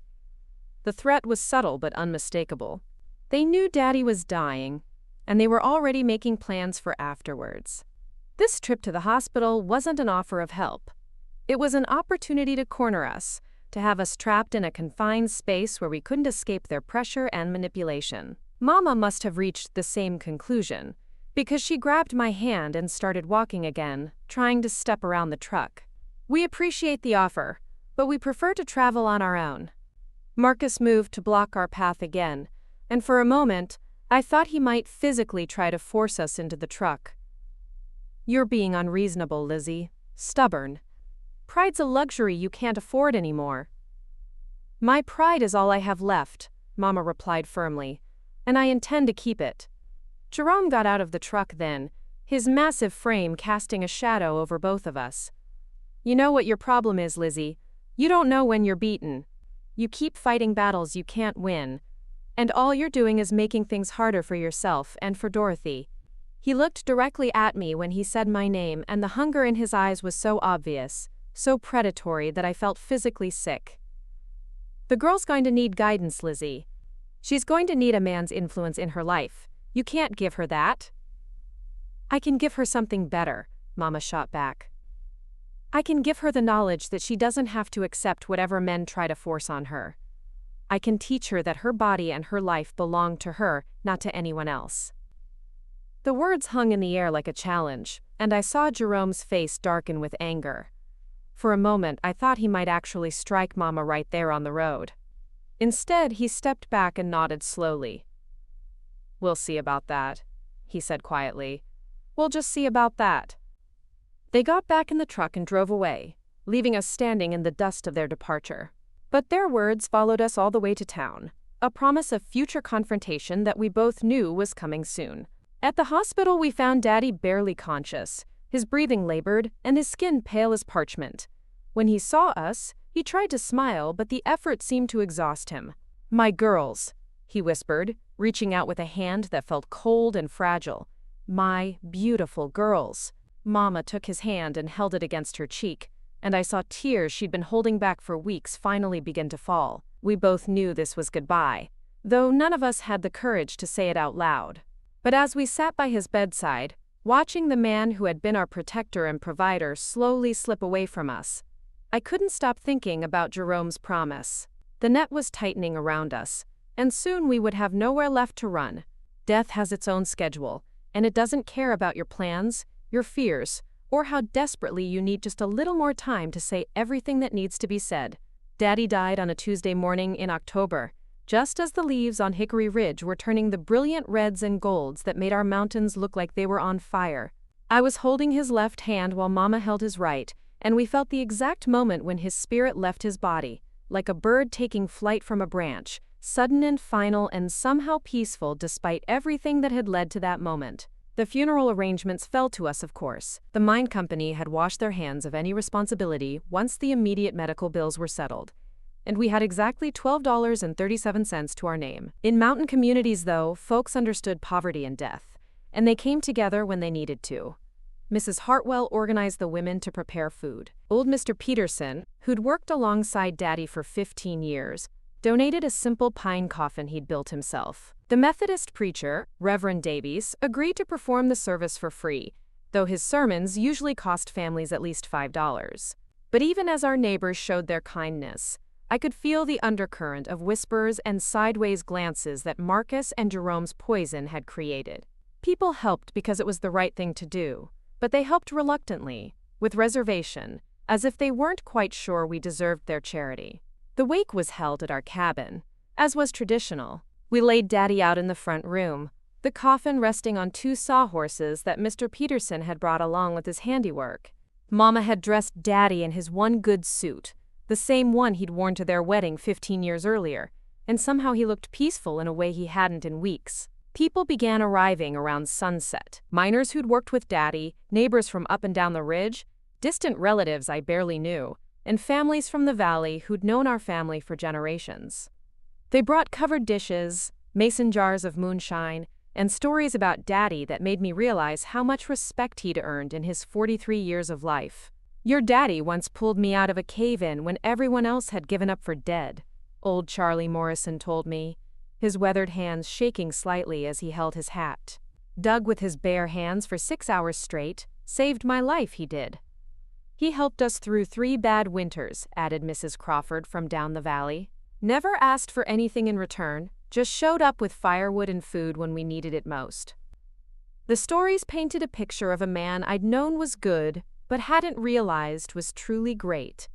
The threat was subtle but unmistakable. They knew Daddy was dying, and they were already making plans for afterwards. This trip to the hospital wasn't an offer of help. It was an opportunity to corner us, to have us trapped in a confined space where we couldn't escape their pressure and manipulation. Mama must have reached the same conclusion, because she grabbed my hand and started walking again, trying to step around the truck. "We appreciate the offer, but we prefer to travel on our own." Marcus moved to block our path again, and for a moment, I thought he might physically try to force us into the truck. "You're being unreasonable, Lizzie. Stubborn. Pride's a luxury you can't afford anymore." "My pride is all I have left," Mama replied firmly, "and I intend to keep it." Jerome got out of the truck then, his massive frame casting a shadow over both of us. "You know what your problem is, Lizzie. You don't know when you're beaten. You keep fighting battles you can't win, and all you're doing is making things harder for yourself and for Dorothy." He looked directly at me when he said my name, and the hunger in his eyes was so obvious, so predatory that I felt physically sick. "The girl's going to need guidance, Lizzie. She's going to need a man's influence in her life. You can't give her that." "I can give her something better," Mama shot back. "I can give her the knowledge that she doesn't have to accept whatever men try to force on her. I can teach her that her body and her life belong to her, not to anyone else." The words hung in the air like a challenge, and I saw Jerome's face darken with anger. For a moment, I thought he might actually strike Mama right there on the road. Instead, he stepped back and nodded slowly. "We'll see about that," he said quietly. "We'll just see about that." They got back in the truck and drove away, leaving us standing in the dust of their departure. But their words followed us all the way to town, a promise of future confrontation that we both knew was coming soon. At the hospital, we found Daddy barely conscious, his breathing labored, and his skin pale as parchment. When he saw us, he tried to smile, but the effort seemed to exhaust him. "My girls," he whispered, reaching out with a hand that felt cold and fragile. "My beautiful girls." Mama took his hand and held it against her cheek, and I saw tears she'd been holding back for weeks finally begin to fall. We both knew this was goodbye, though none of us had the courage to say it out loud. But as we sat by his bedside, watching the man who had been our protector and provider slowly slip away from us, I couldn't stop thinking about Jerome's promise. The net was tightening around us, and soon we would have nowhere left to run. Death has its own schedule, and it doesn't care about your plans, your fears, or how desperately you need just a little more time to say everything that needs to be said. Daddy died on a Tuesday morning in October, just as the leaves on Hickory Ridge were turning the brilliant reds and golds that made our mountains look like they were on fire. I was holding his left hand while Mama held his right, and we felt the exact moment when his spirit left his body, like a bird taking flight from a branch, sudden and final and somehow peaceful despite everything that had led to that moment. The funeral arrangements fell to us, of course. The mine company had washed their hands of any responsibility once the immediate medical bills were settled, and we had exactly $12.37 to our name. In mountain communities, though, folks understood poverty and death, and they came together when they needed to. Mrs. Hartwell organized the women to prepare food. Old Mr. Peterson, who'd worked alongside Daddy for 15 years, donated a simple pine coffin he'd built himself. The Methodist preacher, Reverend Davies, agreed to perform the service for free, though his sermons usually cost families at least $5. But even as our neighbors showed their kindness, I could feel the undercurrent of whispers and sideways glances that Marcus and Jerome's poison had created. People helped because it was the right thing to do, but they helped reluctantly, with reservation, as if they weren't quite sure we deserved their charity. The wake was held at our cabin, as was traditional. We laid Daddy out in the front room, the coffin resting on 2 sawhorses that Mr. Peterson had brought along with his handiwork. Mama had dressed Daddy in his one good suit, the same one he'd worn to their wedding 15 years earlier, and somehow he looked peaceful in a way he hadn't in weeks. People began arriving around sunset. Miners who'd worked with Daddy, neighbors from up and down the ridge, distant relatives I barely knew, and families from the valley who'd known our family for generations. They brought covered dishes, mason jars of moonshine, and stories about Daddy that made me realize how much respect he'd earned in his 43 years of life. "Your daddy once pulled me out of a cave-in when everyone else had given up for dead," old Charlie Morrison told me, his weathered hands shaking slightly as he held his hat. "Dug with his bare hands for 6 hours straight, saved my life, he did." "He helped us through 3 bad winters," added Mrs. Crawford from down the valley. "Never asked for anything in return, just showed up with firewood and food when we needed it most." The stories painted a picture of a man I'd known was good, but hadn't realized was truly great.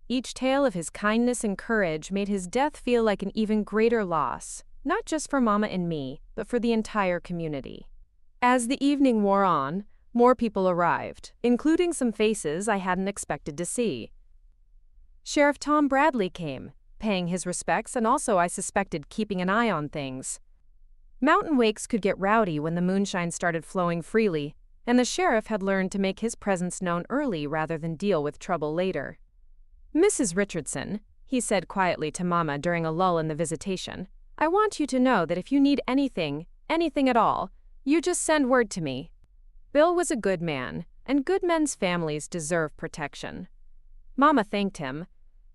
Each tale of his kindness and courage made his death feel like an even greater loss, not just for Mama and me, but for the entire community. As the evening wore on, more people arrived, including some faces I hadn't expected to see. Sheriff Tom Bradley came, paying his respects and also, I suspected, keeping an eye on things. Mountain wakes could get rowdy when the moonshine started flowing freely, and the sheriff had learned to make his presence known early rather than deal with trouble later. "Mrs. Richardson," he said quietly to Mama during a lull in the visitation, "I want you to know that if you need anything at all, you just send word to me." Bill was a good man, and good men's families deserve protection. Mama thanked him,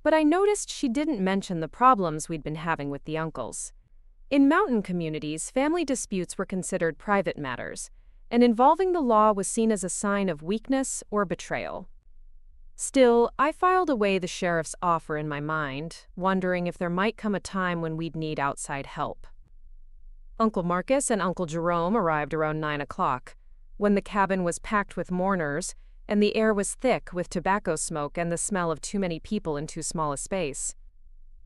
but I noticed she didn't mention the problems we'd been having with the uncles. In mountain communities, family disputes were considered private matters, and involving the law was seen as a sign of weakness or betrayal. Still, I filed away the sheriff's offer in my mind, wondering if there might come a time when we'd need outside help. Uncle Marcus and Uncle Jerome arrived around 9 o'clock, when the cabin was packed with mourners, and the air was thick with tobacco smoke and the smell of too many people in too small a space.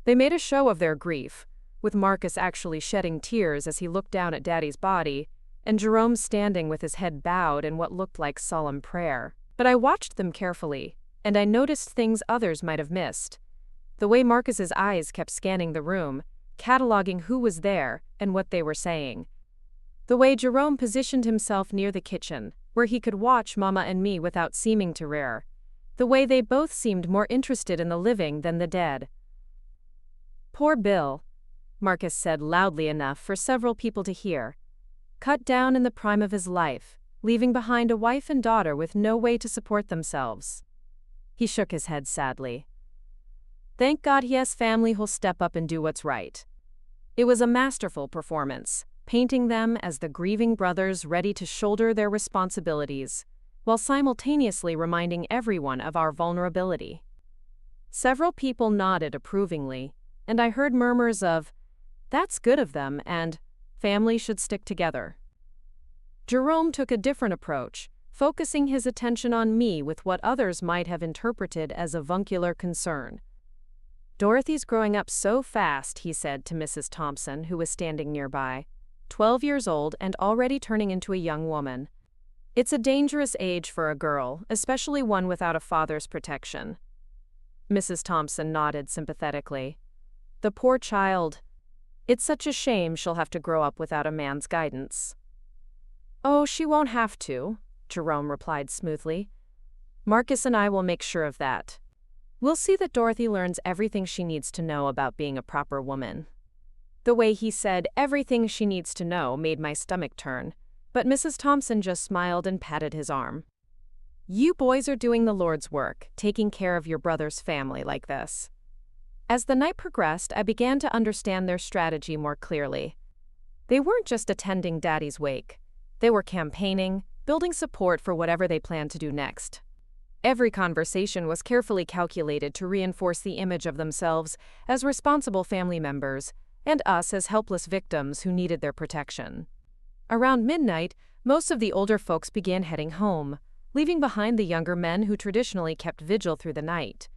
They made a show of their grief, with Marcus actually shedding tears as he looked down at Daddy's body, and Jerome standing with his head bowed in what looked like solemn prayer. But I watched them carefully, and I noticed things others might have missed. The way Marcus's eyes kept scanning the room, cataloging who was there and what they were saying. The way Jerome positioned himself near the kitchen, where he could watch Mama and me without seeming to rear. The way they both seemed more interested in the living than the dead. "Poor Bill," Marcus said loudly enough for several people to hear. "Cut down in the prime of his life, leaving behind a wife and daughter with no way to support themselves." He shook his head sadly. "Thank God he has family who'll step up and do what's right." It was a masterful performance, painting them as the grieving brothers ready to shoulder their responsibilities, while simultaneously reminding everyone of our vulnerability. Several people nodded approvingly, and I heard murmurs of, "That's good of them," and "Family should stick together." Jerome took a different approach, focusing his attention on me with what others might have interpreted as avuncular concern. "Dorothy's growing up so fast," he said to Mrs. Thompson, who was standing nearby, 12 years old and already turning into a young woman. "It's a dangerous age for a girl, especially one without a father's protection." Mrs. Thompson nodded sympathetically. "The poor child. It's such a shame she'll have to grow up without a man's guidance." "Oh, she won't have to," Jerome replied smoothly. "Marcus and I will make sure of that. We'll see that Dorothy learns everything she needs to know about being a proper woman." The way he said everything she needs to know made my stomach turn, but Mrs. Thompson just smiled and patted his arm. "You boys are doing the Lord's work, taking care of your brother's family like this." As the night progressed, I began to understand their strategy more clearly. They weren't just attending Daddy's wake. They were campaigning, building support for whatever they planned to do next. Every conversation was carefully calculated to reinforce the image of themselves as responsible family members and us as helpless victims who needed their protection. Around midnight, most of the older folks began heading home, leaving behind the younger men who traditionally kept vigil through the night.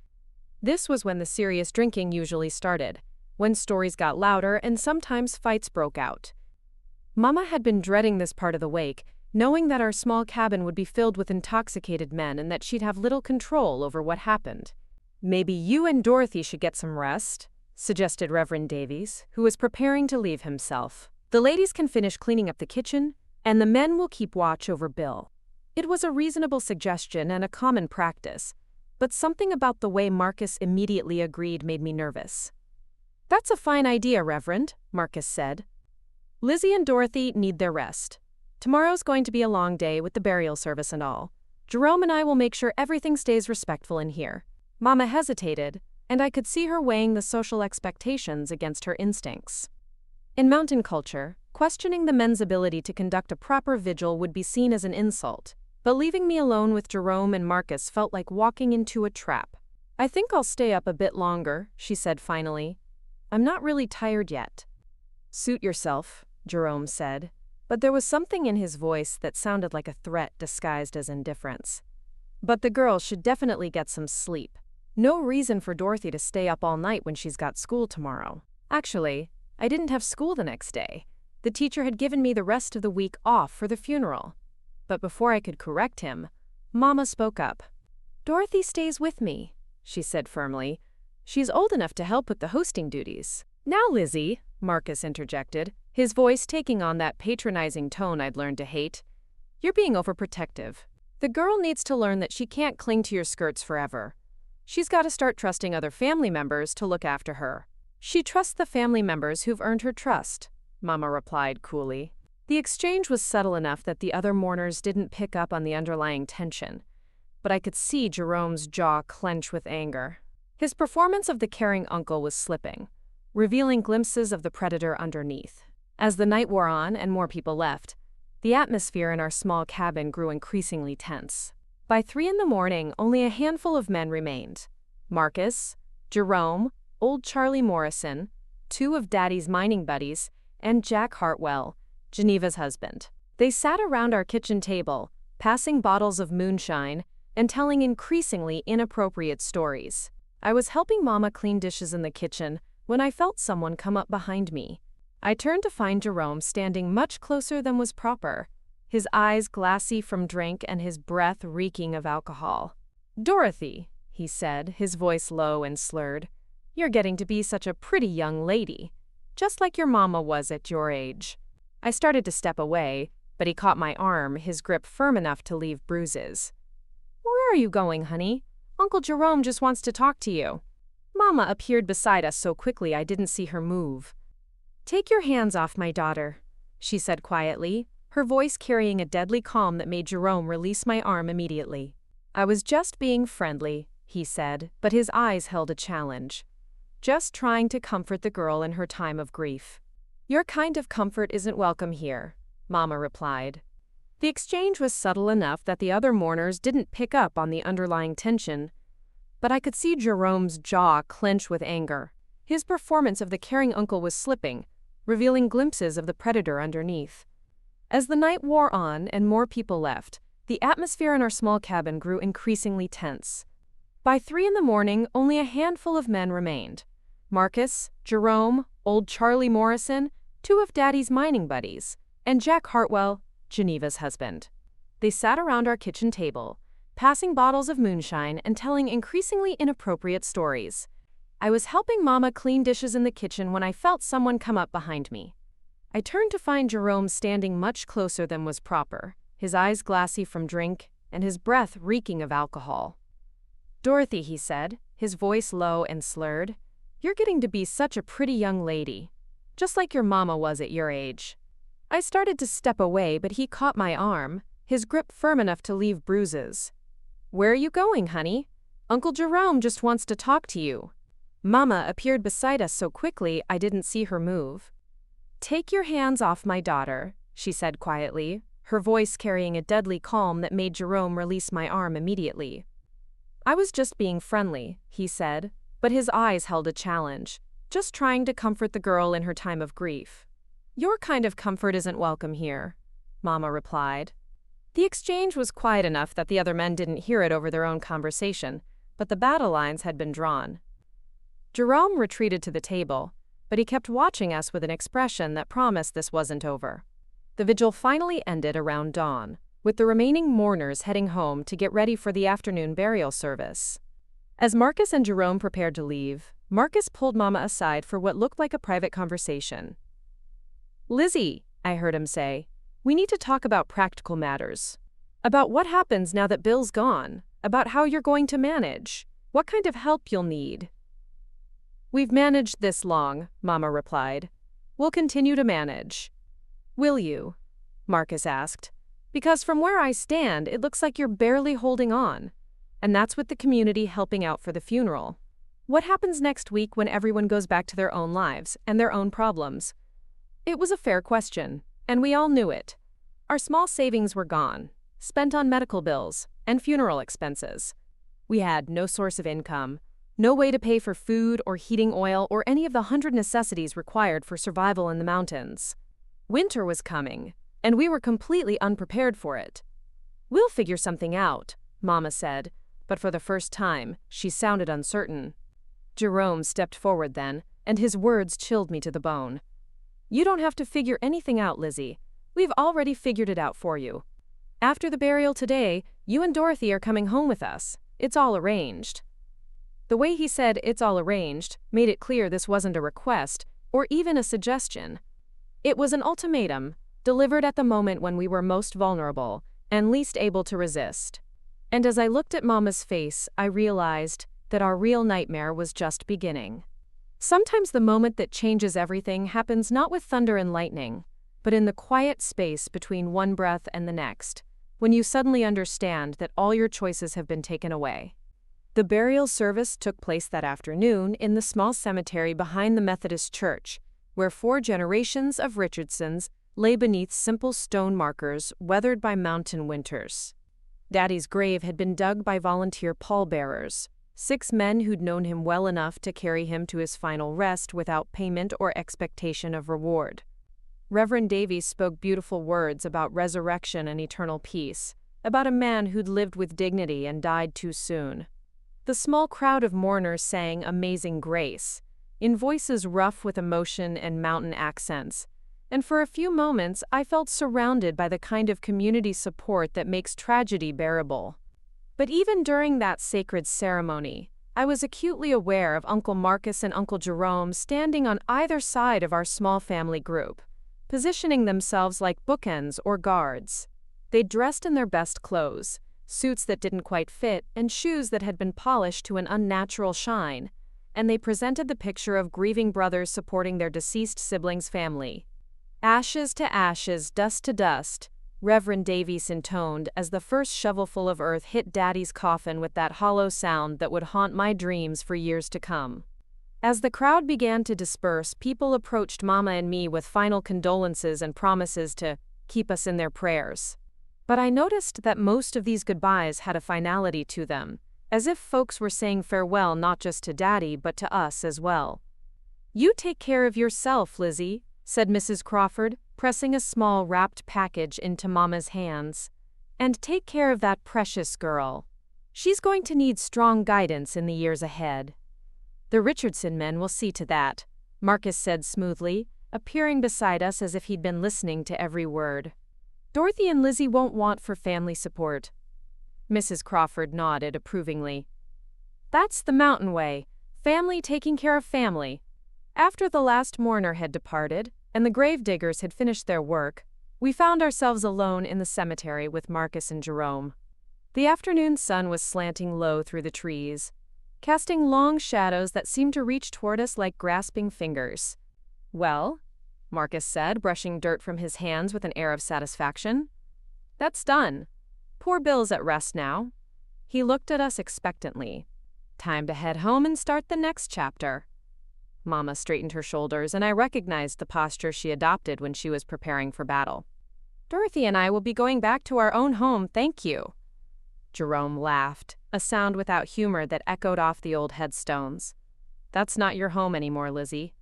This was when the serious drinking usually started, when stories got louder and sometimes fights broke out. Mama had been dreading this part of the wake, knowing that our small cabin would be filled with intoxicated men and that she'd have little control over what happened. "Maybe you and Dorothy should get some rest," suggested Reverend Davies, who was preparing to leave himself. "The ladies can finish cleaning up the kitchen, and the men will keep watch over Bill." It was a reasonable suggestion and a common practice, but something about the way Marcus immediately agreed made me nervous. "That's a fine idea, Reverend," Marcus said. "Lizzie and Dorothy need their rest. Tomorrow's going to be a long day with the burial service and all. Jerome and I will make sure everything stays respectful in here." Mama hesitated, and I could see her weighing the social expectations against her instincts. In mountain culture, questioning the men's ability to conduct a proper vigil would be seen as an insult, but leaving me alone with Jerome and Marcus felt like walking into a trap. "I think I'll stay up a bit longer," she said finally. "I'm not really tired yet." "Suit yourself," Jerome said, but there was something in his voice that sounded like a threat disguised as indifference. "But the girls should definitely get some sleep. No reason for Dorothy to stay up all night when she's got school tomorrow." Actually, I didn't have school the next day. The teacher had given me the rest of the week off for the funeral. But before I could correct him, Mama spoke up. "Dorothy stays with me," she said firmly. "She's old enough to help with the hosting duties." "Now, Lizzie," Marcus interjected, his voice taking on that patronizing tone I'd learned to hate. "You're being overprotective. The girl needs to learn that she can't cling to your skirts forever. She's got to start trusting other family members to look after her." "She trusts the family members who've earned her trust," Mama replied coolly. The exchange was subtle enough that the other mourners didn't pick up on the underlying tension, but I could see Jerome's jaw clench with anger. His performance of the caring uncle was slipping, revealing glimpses of the predator underneath. As the night wore on and more people left, the atmosphere in our small cabin grew increasingly tense. By 3 a.m, only a handful of men remained. Marcus, Jerome, old Charlie Morrison, 2 of Daddy's mining buddies, and Jack Hartwell, Geneva's husband. They sat around our kitchen table, passing bottles of moonshine and telling increasingly inappropriate stories. I was helping Mama clean dishes in the kitchen when I felt someone come up behind me. I turned to find Jerome standing much closer than was proper, his eyes glassy from drink and his breath reeking of alcohol. "Dorothy," he said, his voice low and slurred, "you're getting to be such a pretty young lady, just like your mama was at your age." I started to step away, but he caught my arm, his grip firm enough to leave bruises. "Where are you going, honey? Uncle Jerome just wants to talk to you." Mama appeared beside us so quickly I didn't see her move. "Take your hands off my daughter," she said quietly, her voice carrying a deadly calm that made Jerome release my arm immediately. "I was just being friendly," he said, but his eyes held a challenge. "Just trying to comfort the girl in her time of grief." Your kind of comfort isn't welcome here, Mama replied. The exchange was subtle enough that the other mourners didn't pick up on the underlying tension, but I could see Jerome's jaw clench with anger. His performance of the caring uncle was slipping, revealing glimpses of the predator underneath. As the night wore on and more people left, the atmosphere in our small cabin grew increasingly tense. By 3 a.m, only a handful of men remained. Marcus, Jerome, old Charlie Morrison, 2 of Daddy's mining buddies, and Jack Hartwell, Geneva's husband. They sat around our kitchen table, passing bottles of moonshine and telling increasingly inappropriate stories. I was helping Mama clean dishes in the kitchen when I felt someone come up behind me. I turned to find Jerome standing much closer than was proper, his eyes glassy from drink and his breath reeking of alcohol. "Dorothy," he said, his voice low and slurred, "you're getting to be such a pretty young lady, just like your mama was at your age." I started to step away, but he caught my arm, his grip firm enough to leave bruises. "Where are you going, honey? Uncle Jerome just wants to talk to you." Mama appeared beside us so quickly I didn't see her move. "Take your hands off my daughter," she said quietly, her voice carrying a deadly calm that made Jerome release my arm immediately. "I was just being friendly," he said, but his eyes held a challenge, just trying to comfort the girl in her time of grief. "Your kind of comfort isn't welcome here," Mama replied. The exchange was quiet enough that the other men didn't hear it over their own conversation, but the battle lines had been drawn. Jerome retreated to the table, but he kept watching us with an expression that promised this wasn't over. The vigil finally ended around dawn, with the remaining mourners heading home to get ready for the afternoon burial service. As Marcus and Jerome prepared to leave, Marcus pulled Mama aside for what looked like a private conversation. "Lizzie," I heard him say, "we need to talk about practical matters. About what happens now that Bill's gone, about how you're going to manage, what kind of help you'll need." "We've managed this long," Mama replied. "We'll continue to manage." "Will you?" Marcus asked. "Because from where I stand, it looks like you're barely holding on. And that's with the community helping out for the funeral. What happens next week when everyone goes back to their own lives and their own problems?" It was a fair question, and we all knew it. Our small savings were gone, spent on medical bills and funeral expenses. We had no source of income, no way to pay for food or heating oil or any of the 100 necessities required for survival in the mountains. Winter was coming, and we were completely unprepared for it. "We'll figure something out," Mama said, but for the first time, she sounded uncertain. Jerome stepped forward then, and his words chilled me to the bone. "You don't have to figure anything out, Lizzie. We've already figured it out for you. After the burial today, you and Dorothy are coming home with us. It's all arranged." The way he said "it's all arranged" made it clear this wasn't a request or even a suggestion. It was an ultimatum, delivered at the moment when we were most vulnerable and least able to resist. And as I looked at Mama's face, I realized that our real nightmare was just beginning. Sometimes the moment that changes everything happens not with thunder and lightning, but in the quiet space between one breath and the next, when you suddenly understand that all your choices have been taken away. The burial service took place that afternoon in the small cemetery behind the Methodist church, where 4 generations of Richardsons lay beneath simple stone markers weathered by mountain winters. Daddy's grave had been dug by volunteer pallbearers, 6 men who'd known him well enough to carry him to his final rest without payment or expectation of reward. Reverend Davies spoke beautiful words about resurrection and eternal peace, about a man who'd lived with dignity and died too soon. The small crowd of mourners sang Amazing Grace, in voices rough with emotion and mountain accents, and for a few moments I felt surrounded by the kind of community support that makes tragedy bearable. But even during that sacred ceremony, I was acutely aware of Uncle Marcus and Uncle Jerome standing on either side of our small family group, positioning themselves like bookends or guards. They dressed in their best clothes, suits that didn't quite fit, and shoes that had been polished to an unnatural shine, and they presented the picture of grieving brothers supporting their deceased sibling's family. "Ashes to ashes, dust to dust," Reverend Davies intoned as the first shovelful of earth hit Daddy's coffin with that hollow sound that would haunt my dreams for years to come. As the crowd began to disperse, people approached Mama and me with final condolences and promises to keep us in their prayers. But I noticed that most of these goodbyes had a finality to them, as if folks were saying farewell not just to Daddy but to us as well. "You take care of yourself, Lizzie," said Mrs. Crawford, pressing a small wrapped package into Mama's hands. "And take care of that precious girl. She's going to need strong guidance in the years ahead." "The Richardson men will see to that," Marcus said smoothly, appearing beside us as if he'd been listening to every word. "Dorothy and Lizzie won't want for family support." Mrs. Crawford nodded approvingly. "That's the mountain way, family taking care of family." After the last mourner had departed, and the grave diggers had finished their work, we found ourselves alone in the cemetery with Marcus and Jerome. The afternoon sun was slanting low through the trees, casting long shadows that seemed to reach toward us like grasping fingers. "Well," Marcus said, brushing dirt from his hands with an air of satisfaction. "That's done. Poor Bill's at rest now." He looked at us expectantly. "Time to head home and start the next chapter." Mama straightened her shoulders, and I recognized the posture she adopted when she was preparing for battle. "Dorothy and I will be going back to our own home, thank you." Jerome laughed, a sound without humor that echoed off the old headstones. "That's not your home anymore, Lizzie.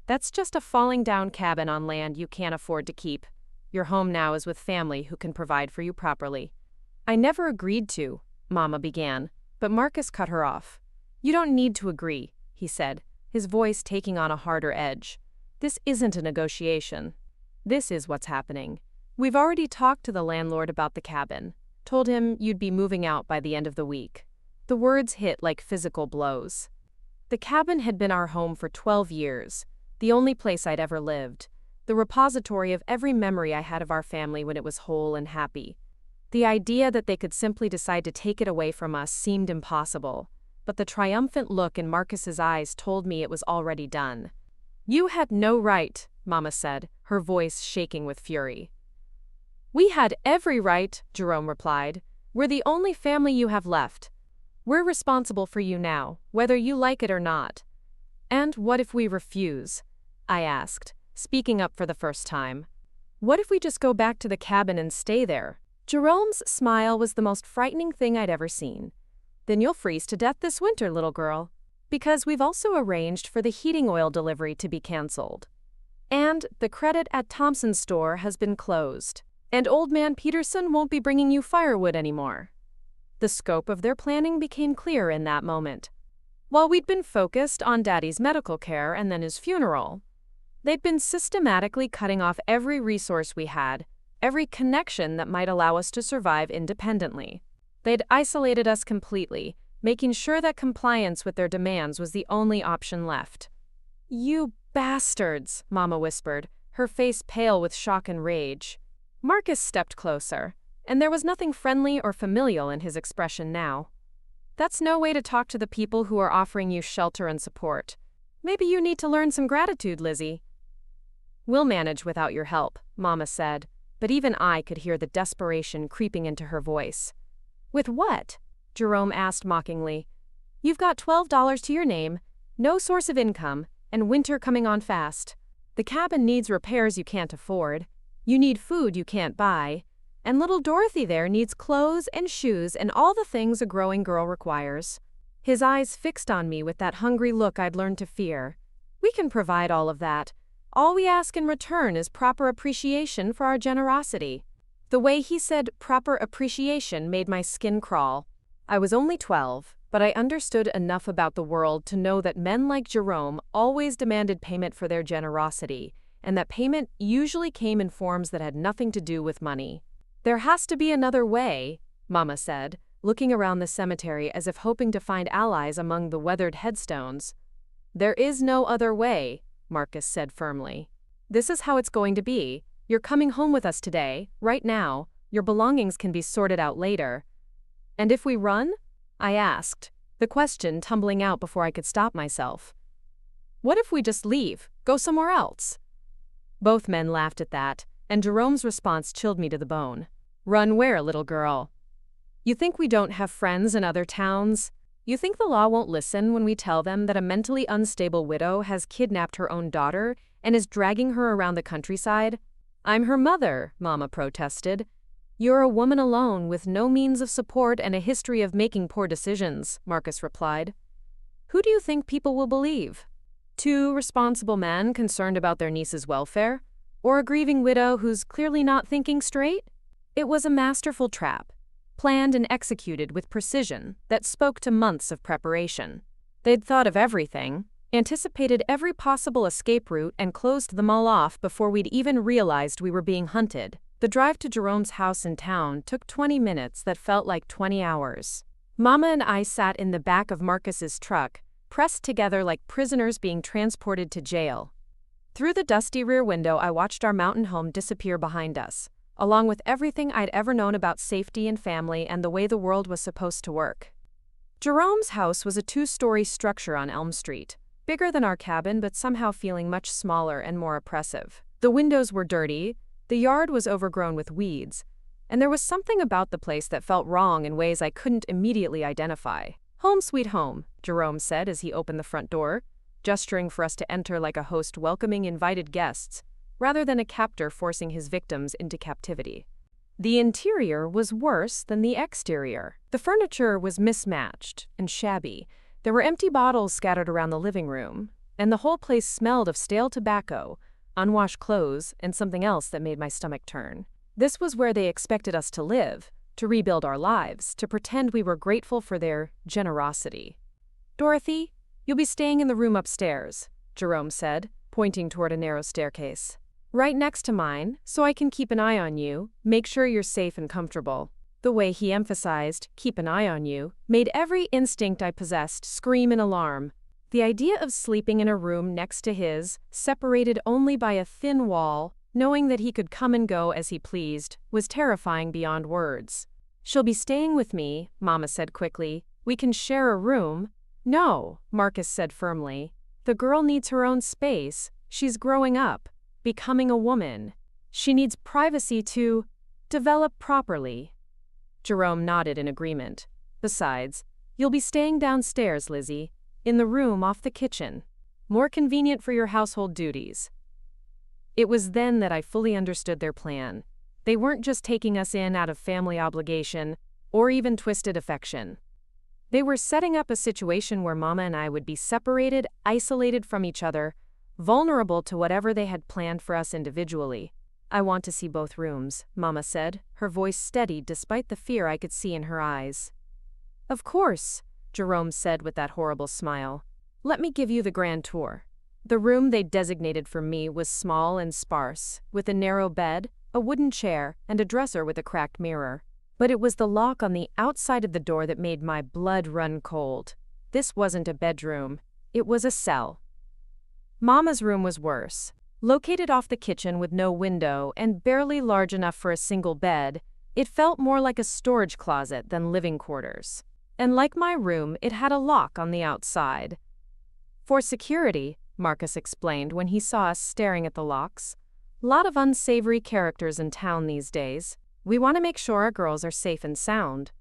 That's just a falling-down cabin on land you can't afford to keep. Your home now is with family who can provide for you properly." "I never agreed to," Mama began, but Marcus cut her off. "You don't need to agree," he said, his voice taking on a harder edge. "This isn't a negotiation. This is what's happening. We've already talked to the landlord about the cabin, told him you'd be moving out by the end of the week." The words hit like physical blows. The cabin had been our home for 12 years, the only place I'd ever lived, the repository of every memory I had of our family when it was whole and happy. The idea that they could simply decide to take it away from us seemed impossible, but the triumphant look in Marcus's eyes told me it was already done. "You had no right," Mama said, her voice shaking with fury. "We had every right," Jerome replied. "We're the only family you have left. We're responsible for you now, whether you like it or not." "And what if we refuse?" I asked, speaking up for the first time. "What if we just go back to the cabin and stay there?" Jerome's smile was the most frightening thing I'd ever seen. "Then you'll freeze to death this winter, little girl. Because we've also arranged for the heating oil delivery to be canceled. And the credit at Thompson's store has been closed. And Old Man Peterson won't be bringing you firewood anymore." The scope of their planning became clear in that moment. While we'd been focused on Daddy's medical care and then his funeral, they'd been systematically cutting off every resource we had, every connection that might allow us to survive independently. They'd isolated us completely, making sure that compliance with their demands was the only option left. "You bastards," Mama whispered, her face pale with shock and rage. Marcus stepped closer, and there was nothing friendly or familial in his expression now. "That's no way to talk to the people who are offering you shelter and support. Maybe you need to learn some gratitude, Lizzie." "We'll manage without your help," Mama said, but even I could hear the desperation creeping into her voice. "With what?" Jerome asked mockingly. "You've got $12 to your name, no source of income, and winter coming on fast. The cabin needs repairs you can't afford. You need food you can't buy. And little Dorothy there needs clothes and shoes and all the things a growing girl requires." His eyes fixed on me with that hungry look I'd learned to fear. "We can provide all of that. All we ask in return is proper appreciation for our generosity." The way he said proper appreciation made my skin crawl. I was only 12, but I understood enough about the world to know that men like Jerome always demanded payment for their generosity, and that payment usually came in forms that had nothing to do with money. "There has to be another way," Mama said, looking around the cemetery as if hoping to find allies among the weathered headstones. "There is no other way," Marcus said firmly. "This is how it's going to be. You're coming home with us today, right now. Your belongings can be sorted out later." "And if we run?" I asked, the question tumbling out before I could stop myself. "What if we just leave, go somewhere else?" Both men laughed at that, and Jerome's response chilled me to the bone. "Run where, little girl? You think we don't have friends in other towns? You think the law won't listen when we tell them that a mentally unstable widow has kidnapped her own daughter and is dragging her around the countryside? I'm her mother, Mama protested. You're a woman alone with no means of support and a history of making poor decisions, Marcus replied. Who do you think people will believe? Two responsible men concerned about their niece's welfare? Or a grieving widow who's clearly not thinking straight? It was a masterful trap, planned and executed with precision that spoke to months of preparation. They'd thought of everything, anticipated every possible escape route, and closed them all off before we'd even realized we were being hunted. The drive to Jerome's house in town took 20 minutes that felt like 20 hours. Mama and I sat in the back of Marcus's truck, pressed together like prisoners being transported to jail. Through the dusty rear window, I watched our mountain home disappear behind us, along with everything I'd ever known about safety and family and the way the world was supposed to work. Jerome's house was a 2-story structure on Elm Street, bigger than our cabin but somehow feeling much smaller and more oppressive. The windows were dirty, the yard was overgrown with weeds, and there was something about the place that felt wrong in ways I couldn't immediately identify. Home sweet home, Jerome said as he opened the front door, gesturing for us to enter like a host welcoming invited guests, rather than a captor forcing his victims into captivity. The interior was worse than the exterior. The furniture was mismatched and shabby. There were empty bottles scattered around the living room, and the whole place smelled of stale tobacco, unwashed clothes, and something else that made my stomach turn. This was where they expected us to live, to rebuild our lives, to pretend we were grateful for their generosity. Dorothy, you'll be staying in the room upstairs, Jerome said, pointing toward a narrow staircase. Right next to mine, so I can keep an eye on you, make sure you're safe and comfortable. The way he emphasized, keep an eye on you, made every instinct I possessed scream in alarm. The idea of sleeping in a room next to his, separated only by a thin wall, knowing that he could come and go as he pleased, was terrifying beyond words. She'll be staying with me, Mama said quickly. We can share a room. No, Marcus said firmly. The girl needs her own space. She's growing up, becoming a woman. She needs privacy to develop properly. Jerome nodded in agreement. Besides, you'll be staying downstairs, Lizzie, in the room off the kitchen. More convenient for your household duties. It was then that I fully understood their plan. They weren't just taking us in out of family obligation or even twisted affection. They were setting up a situation where Mama and I would be separated, isolated from each other, vulnerable to whatever they had planned for us individually. I want to see both rooms, Mama said, her voice steady despite the fear I could see in her eyes. Of course, Jerome said with that horrible smile. Let me give you the grand tour. The room they'd designated for me was small and sparse, with a narrow bed, a wooden chair, and a dresser with a cracked mirror. But it was the lock on the outside of the door that made my blood run cold. This wasn't a bedroom. It was a cell. Mama's room was worse. Located off the kitchen with no window and barely large enough for a single bed, it felt more like a storage closet than living quarters. And like my room, it had a lock on the outside. For security, Marcus explained when he saw us staring at the locks. Lot of unsavory characters in town these days. We want to make sure our girls are safe and sound.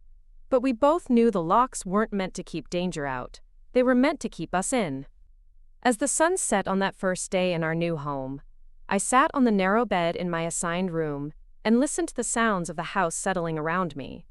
But we both knew the locks weren't meant to keep danger out. They were meant to keep us in. As the sun set on that first day in our new home, I sat on the narrow bed in my assigned room and listened to the sounds of the house settling around me.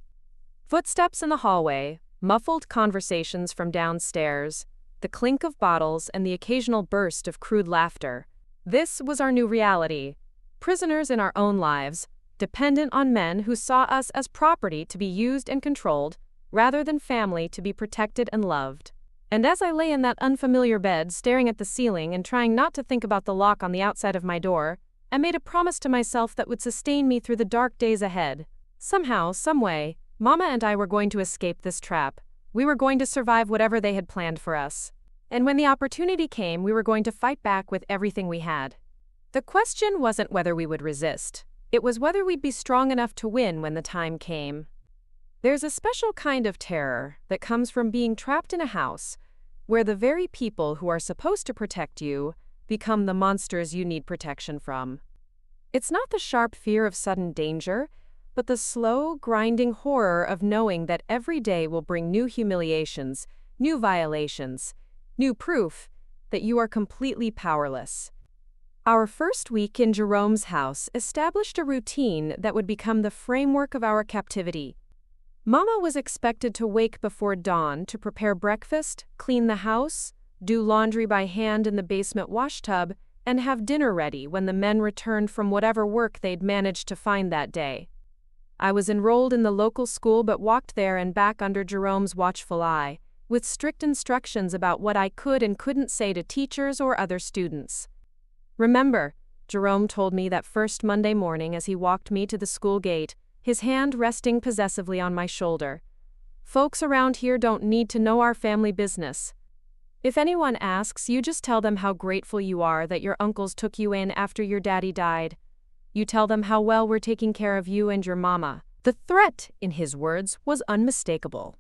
Footsteps in the hallway, muffled conversations from downstairs, the clink of bottles and the occasional burst of crude laughter. This was our new reality. Prisoners in our own lives, dependent on men who saw us as property to be used and controlled, rather than family to be protected and loved. And as I lay in that unfamiliar bed, staring at the ceiling and trying not to think about the lock on the outside of my door, I made a promise to myself that would sustain me through the dark days ahead. Somehow, someway, Mama and I were going to escape this trap. We were going to survive whatever they had planned for us. And when the opportunity came, we were going to fight back with everything we had. The question wasn't whether we would resist. It was whether we'd be strong enough to win when the time came. There's a special kind of terror that comes from being trapped in a house where the very people who are supposed to protect you become the monsters you need protection from. It's not the sharp fear of sudden danger, but the slow, grinding horror of knowing that every day will bring new humiliations, new violations, new proof that you are completely powerless. Our first week in Jerome's house established a routine that would become the framework of our captivity. Mama was expected to wake before dawn to prepare breakfast, clean the house, do laundry by hand in the basement washtub, and have dinner ready when the men returned from whatever work they'd managed to find that day. I was enrolled in the local school but walked there and back under Jerome's watchful eye, with strict instructions about what I could and couldn't say to teachers or other students. Remember, Jerome told me that first Monday morning as he walked me to the school gate, his hand resting possessively on my shoulder. Folks around here don't need to know our family business. If anyone asks, you just tell them how grateful you are that your uncles took you in after your daddy died. You tell them how well we're taking care of you and your mama. The threat, in his words, was unmistakable.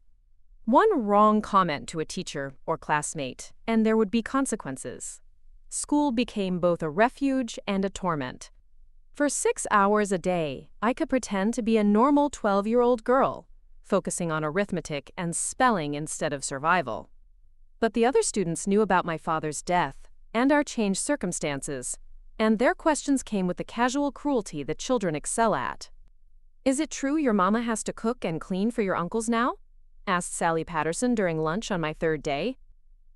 One wrong comment to a teacher or classmate, and there would be consequences. School became both a refuge and a torment. For 6 hours a day, I could pretend to be a normal 12-year-old girl, focusing on arithmetic and spelling instead of survival. But the other students knew about my father's death and our changed circumstances, and their questions came with the casual cruelty that children excel at. "Is it true your mama has to cook and clean for your uncles now?" asked Sally Patterson during lunch on my third day.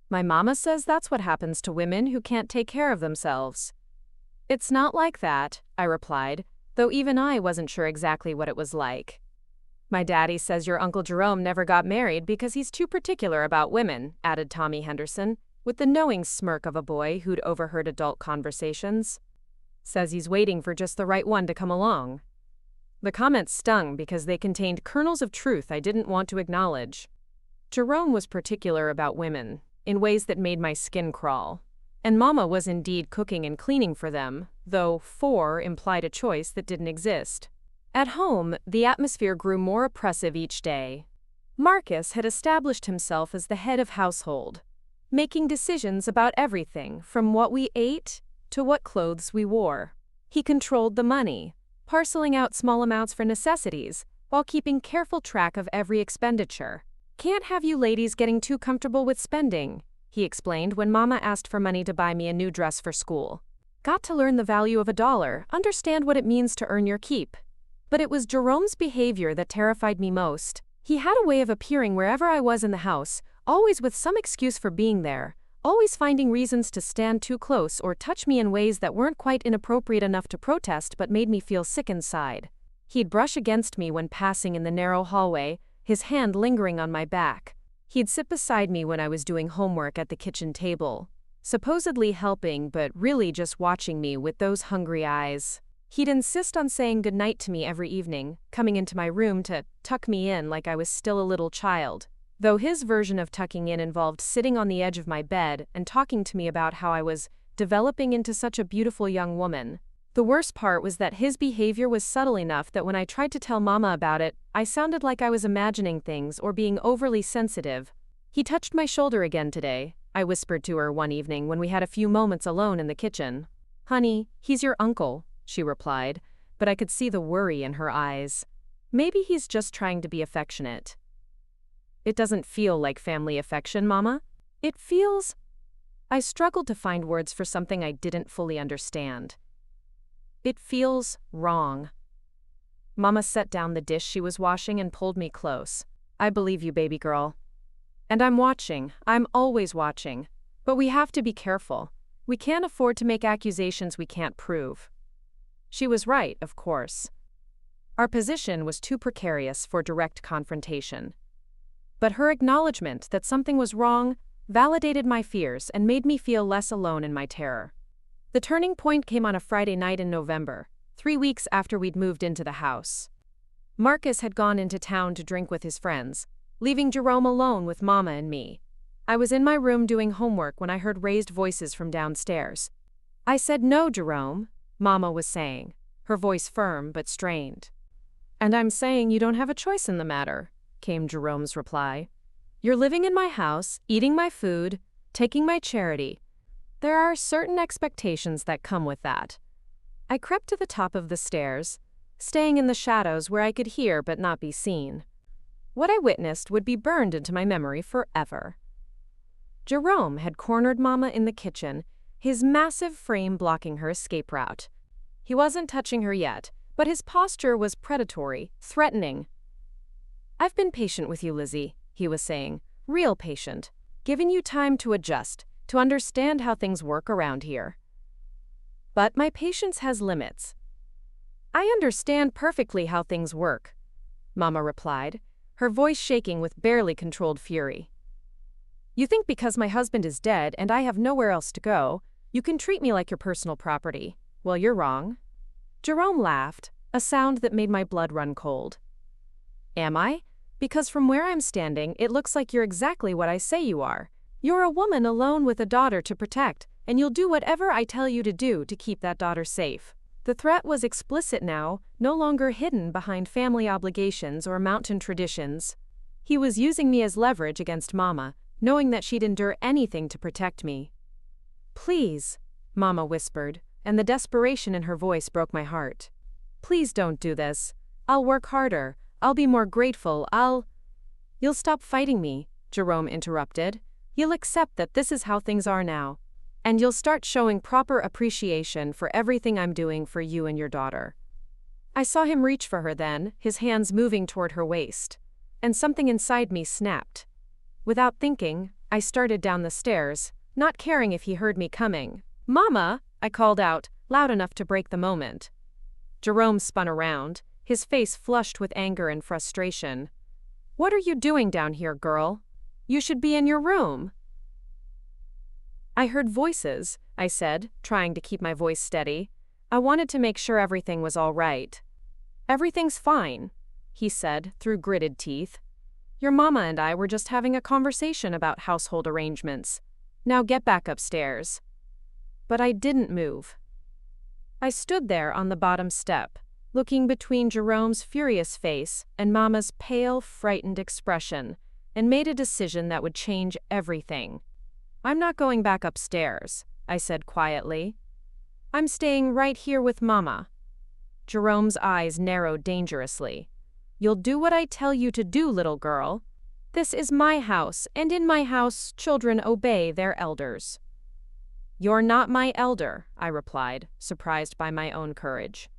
"My mama says that's what happens to women who can't take care of themselves." "It's not like that," I replied, though even I wasn't sure exactly what it was like. "My daddy says your Uncle Jerome never got married because he's too particular about women," added Tommy Henderson, with the knowing smirk of a boy who'd overheard adult conversations. "Says he's waiting for just the right one to come along." The comments stung because they contained kernels of truth I didn't want to acknowledge. Jerome was particular about women, in ways that made my skin crawl. And Mama was indeed cooking and cleaning for them, though "for" implied a choice that didn't exist. At home, the atmosphere grew more oppressive each day. Marcus had established himself as the head of household, making decisions about everything from what we ate to what clothes we wore. He controlled the money, parceling out small amounts for necessities while keeping careful track of every expenditure. "Can't have you ladies getting too comfortable with spending," he explained when Mama asked for money to buy me a new dress for school. "Got to learn the value of $1, understand what it means to earn your keep." But it was Jerome's behavior that terrified me most. He had a way of appearing wherever I was in the house, always with some excuse for being there, always finding reasons to stand too close or touch me in ways that weren't quite inappropriate enough to protest but made me feel sick inside. He'd brush against me when passing in the narrow hallway, his hand lingering on my back. He'd sit beside me when I was doing homework at the kitchen table, supposedly helping but really just watching me with those hungry eyes. He'd insist on saying goodnight to me every evening, coming into my room to tuck me in like I was still a little child. Though his version of tucking in involved sitting on the edge of my bed and talking to me about how I was developing into such a beautiful young woman. The worst part was that his behavior was subtle enough that when I tried to tell Mama about it, I sounded like I was imagining things or being overly sensitive. "He touched my shoulder again today," I whispered to her one evening when we had a few moments alone in the kitchen. "Honey, he's your uncle," she replied, but I could see the worry in her eyes. "Maybe he's just trying to be affectionate." "It doesn't feel like family affection, Mama. It feels—" I struggled to find words for something I didn't fully understand. "It feels wrong." Mama set down the dish she was washing and pulled me close. "I believe you, baby girl. And I'm watching. I'm always watching. But we have to be careful. We can't afford to make accusations we can't prove." She was right, of course. Our position was too precarious for direct confrontation. But her acknowledgement that something was wrong validated my fears and made me feel less alone in my terror. The turning point came on a Friday night in November, 3 weeks after we'd moved into the house. Marcus had gone into town to drink with his friends, leaving Jerome alone with Mama and me. I was in my room doing homework when I heard raised voices from downstairs. "I said no, Jerome," Mama was saying, her voice firm but strained. "And I'm saying you don't have a choice in the matter," came Jerome's reply. "You're living in my house, eating my food, taking my charity. There are certain expectations that come with that." I crept to the top of the stairs, staying in the shadows where I could hear but not be seen. What I witnessed would be burned into my memory forever. Jerome had cornered Mama in the kitchen, his massive frame blocking her escape route. He wasn't touching her yet, but his posture was predatory, threatening. "I've been patient with you, Lizzie," he was saying, "real patient, giving you time to adjust, to understand how things work around here. But my patience has limits." "I understand perfectly how things work," Mama replied, her voice shaking with barely controlled fury. "You think because my husband is dead and I have nowhere else to go, you can treat me like your personal property. Well, you're wrong." Jerome laughed, a sound that made my blood run cold. "Am I? Because from where I'm standing, it looks like you're exactly what I say you are. You're a woman alone with a daughter to protect, and you'll do whatever I tell you to do to keep that daughter safe." The threat was explicit now, no longer hidden behind family obligations or mountain traditions. He was using me as leverage against Mama, knowing that she'd endure anything to protect me. "Please," Mama whispered, and the desperation in her voice broke my heart. "Please don't do this. I'll work harder. I'll be more grateful. You'll stop fighting me," Jerome interrupted. "You'll accept that this is how things are now. And you'll start showing proper appreciation for everything I'm doing for you and your daughter." I saw him reach for her then, his hands moving toward her waist. And something inside me snapped. Without thinking, I started down the stairs, not caring if he heard me coming. "Mama!" I called out, loud enough to break the moment. Jerome spun around, his face flushed with anger and frustration. "What are you doing down here, girl? You should be in your room." "I heard voices," I said, trying to keep my voice steady. I wanted to make sure everything was all right. "Everything's fine," he said through gritted teeth. "Your mama and I were just having a conversation about household arrangements. Now get back upstairs." But I didn't move. I stood there on the bottom step, looking between Jerome's furious face and Mama's pale, frightened expression, and made a decision that would change everything. "I'm not going back upstairs," I said quietly. "I'm staying right here with Mama." Jerome's eyes narrowed dangerously. "You'll do what I tell you to do, little girl. This is my house, and in my house, children obey their elders." "You're not my elder," I replied, surprised by my own courage.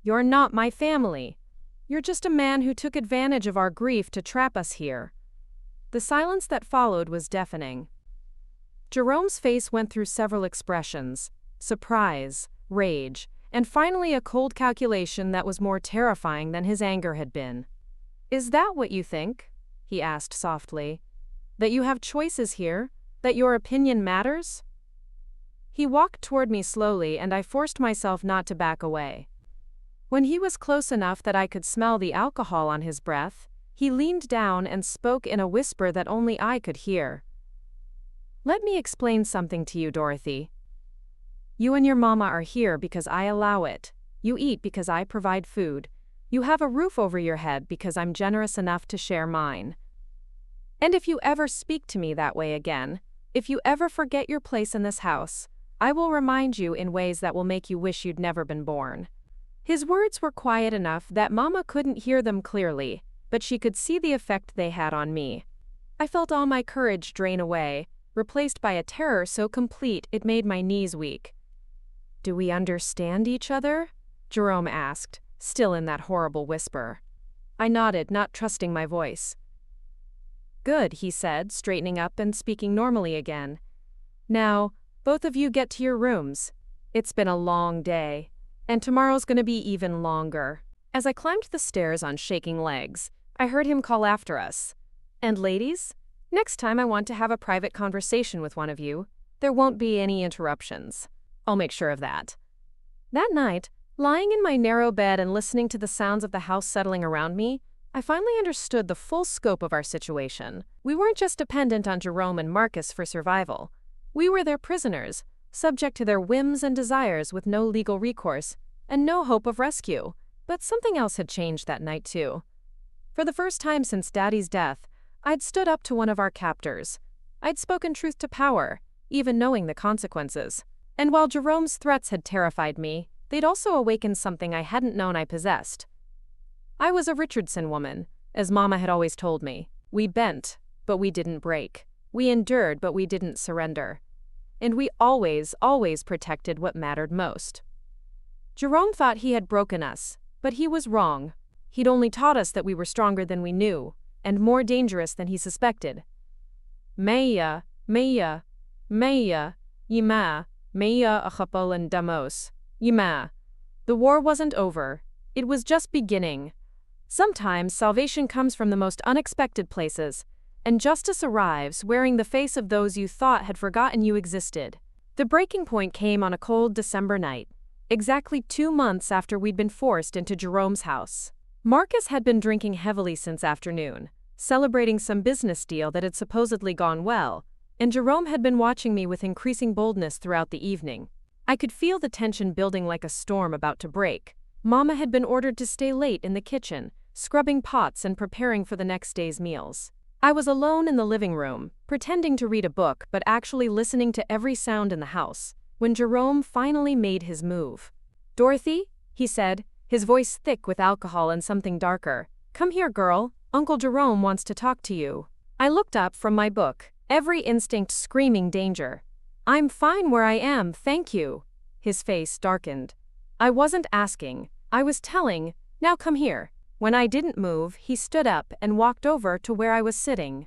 "You're not my family. You're just a man who took advantage of our grief to trap us here." The silence that followed was deafening. Jerome's face went through several expressions: surprise, rage, and finally a cold calculation that was more terrifying than his anger had been. "Is that what you think?" he asked softly. "That you have choices here? That your opinion matters?" He walked toward me slowly, and I forced myself not to back away. When he was close enough that I could smell the alcohol on his breath, he leaned down and spoke in a whisper that only I could hear. "Let me explain something to you, Dorothy. You and your mama are here because I allow it. You eat because I provide food. You have a roof over your head because I'm generous enough to share mine. And if you ever speak to me that way again, if you ever forget your place in this house, I will remind you in ways that will make you wish you'd never been born." His words were quiet enough that Mama couldn't hear them clearly, but she could see the effect they had on me. I felt all my courage drain away, replaced by a terror so complete it made my knees weak. "Do we understand each other?" Jerome asked, still in that horrible whisper. I nodded, not trusting my voice. "Good," he said, straightening up and speaking normally again. "Now, both of you get to your rooms. It's been a long day, and tomorrow's gonna be even longer." As I climbed the stairs on shaking legs, I heard him call after us. "And ladies, next time I want to have a private conversation with one of you, there won't be any interruptions. I'll make sure of that." That night, lying in my narrow bed and listening to the sounds of the house settling around me, I finally understood the full scope of our situation. We weren't just dependent on Jerome and Marcus for survival. We were their prisoners, subject to their whims and desires with no legal recourse and no hope of rescue. But something else had changed that night too. For the first time since Daddy's death, I'd stood up to one of our captors. I'd spoken truth to power, even knowing the consequences. And while Jerome's threats had terrified me, they'd also awakened something I hadn't known I possessed. I was a Richardson woman, as Mama had always told me. We bent, but we didn't break. We endured, but we didn't surrender. And we always protected what mattered most. Jerome thought he had broken us, but he was wrong. He'd only taught us that we were stronger than we knew, and more dangerous than he suspected. Maya, Maya, Maya, Yima, Maya achapolan damos, Yima. The war wasn't over. It was just beginning. Sometimes salvation comes from the most unexpected places, and justice arrives wearing the face of those you thought had forgotten you existed. The breaking point came on a cold December night, exactly 2 months after we'd been forced into Jerome's house. Marcus had been drinking heavily since afternoon, celebrating some business deal that had supposedly gone well, and Jerome had been watching me with increasing boldness throughout the evening. I could feel the tension building like a storm about to break. Mama had been ordered to stay late in the kitchen, scrubbing pots and preparing for the next day's meals. I was alone in the living room, pretending to read a book but actually listening to every sound in the house, when Jerome finally made his move. "Dorothy," he said, his voice thick with alcohol and something darker. "Come here, girl. Uncle Jerome wants to talk to you." I looked up from my book, every instinct screaming danger. "I'm fine where I am, thank you." His face darkened. I wasn't asking, I was telling. "Now come here." When I didn't move, he stood up and walked over to where I was sitting.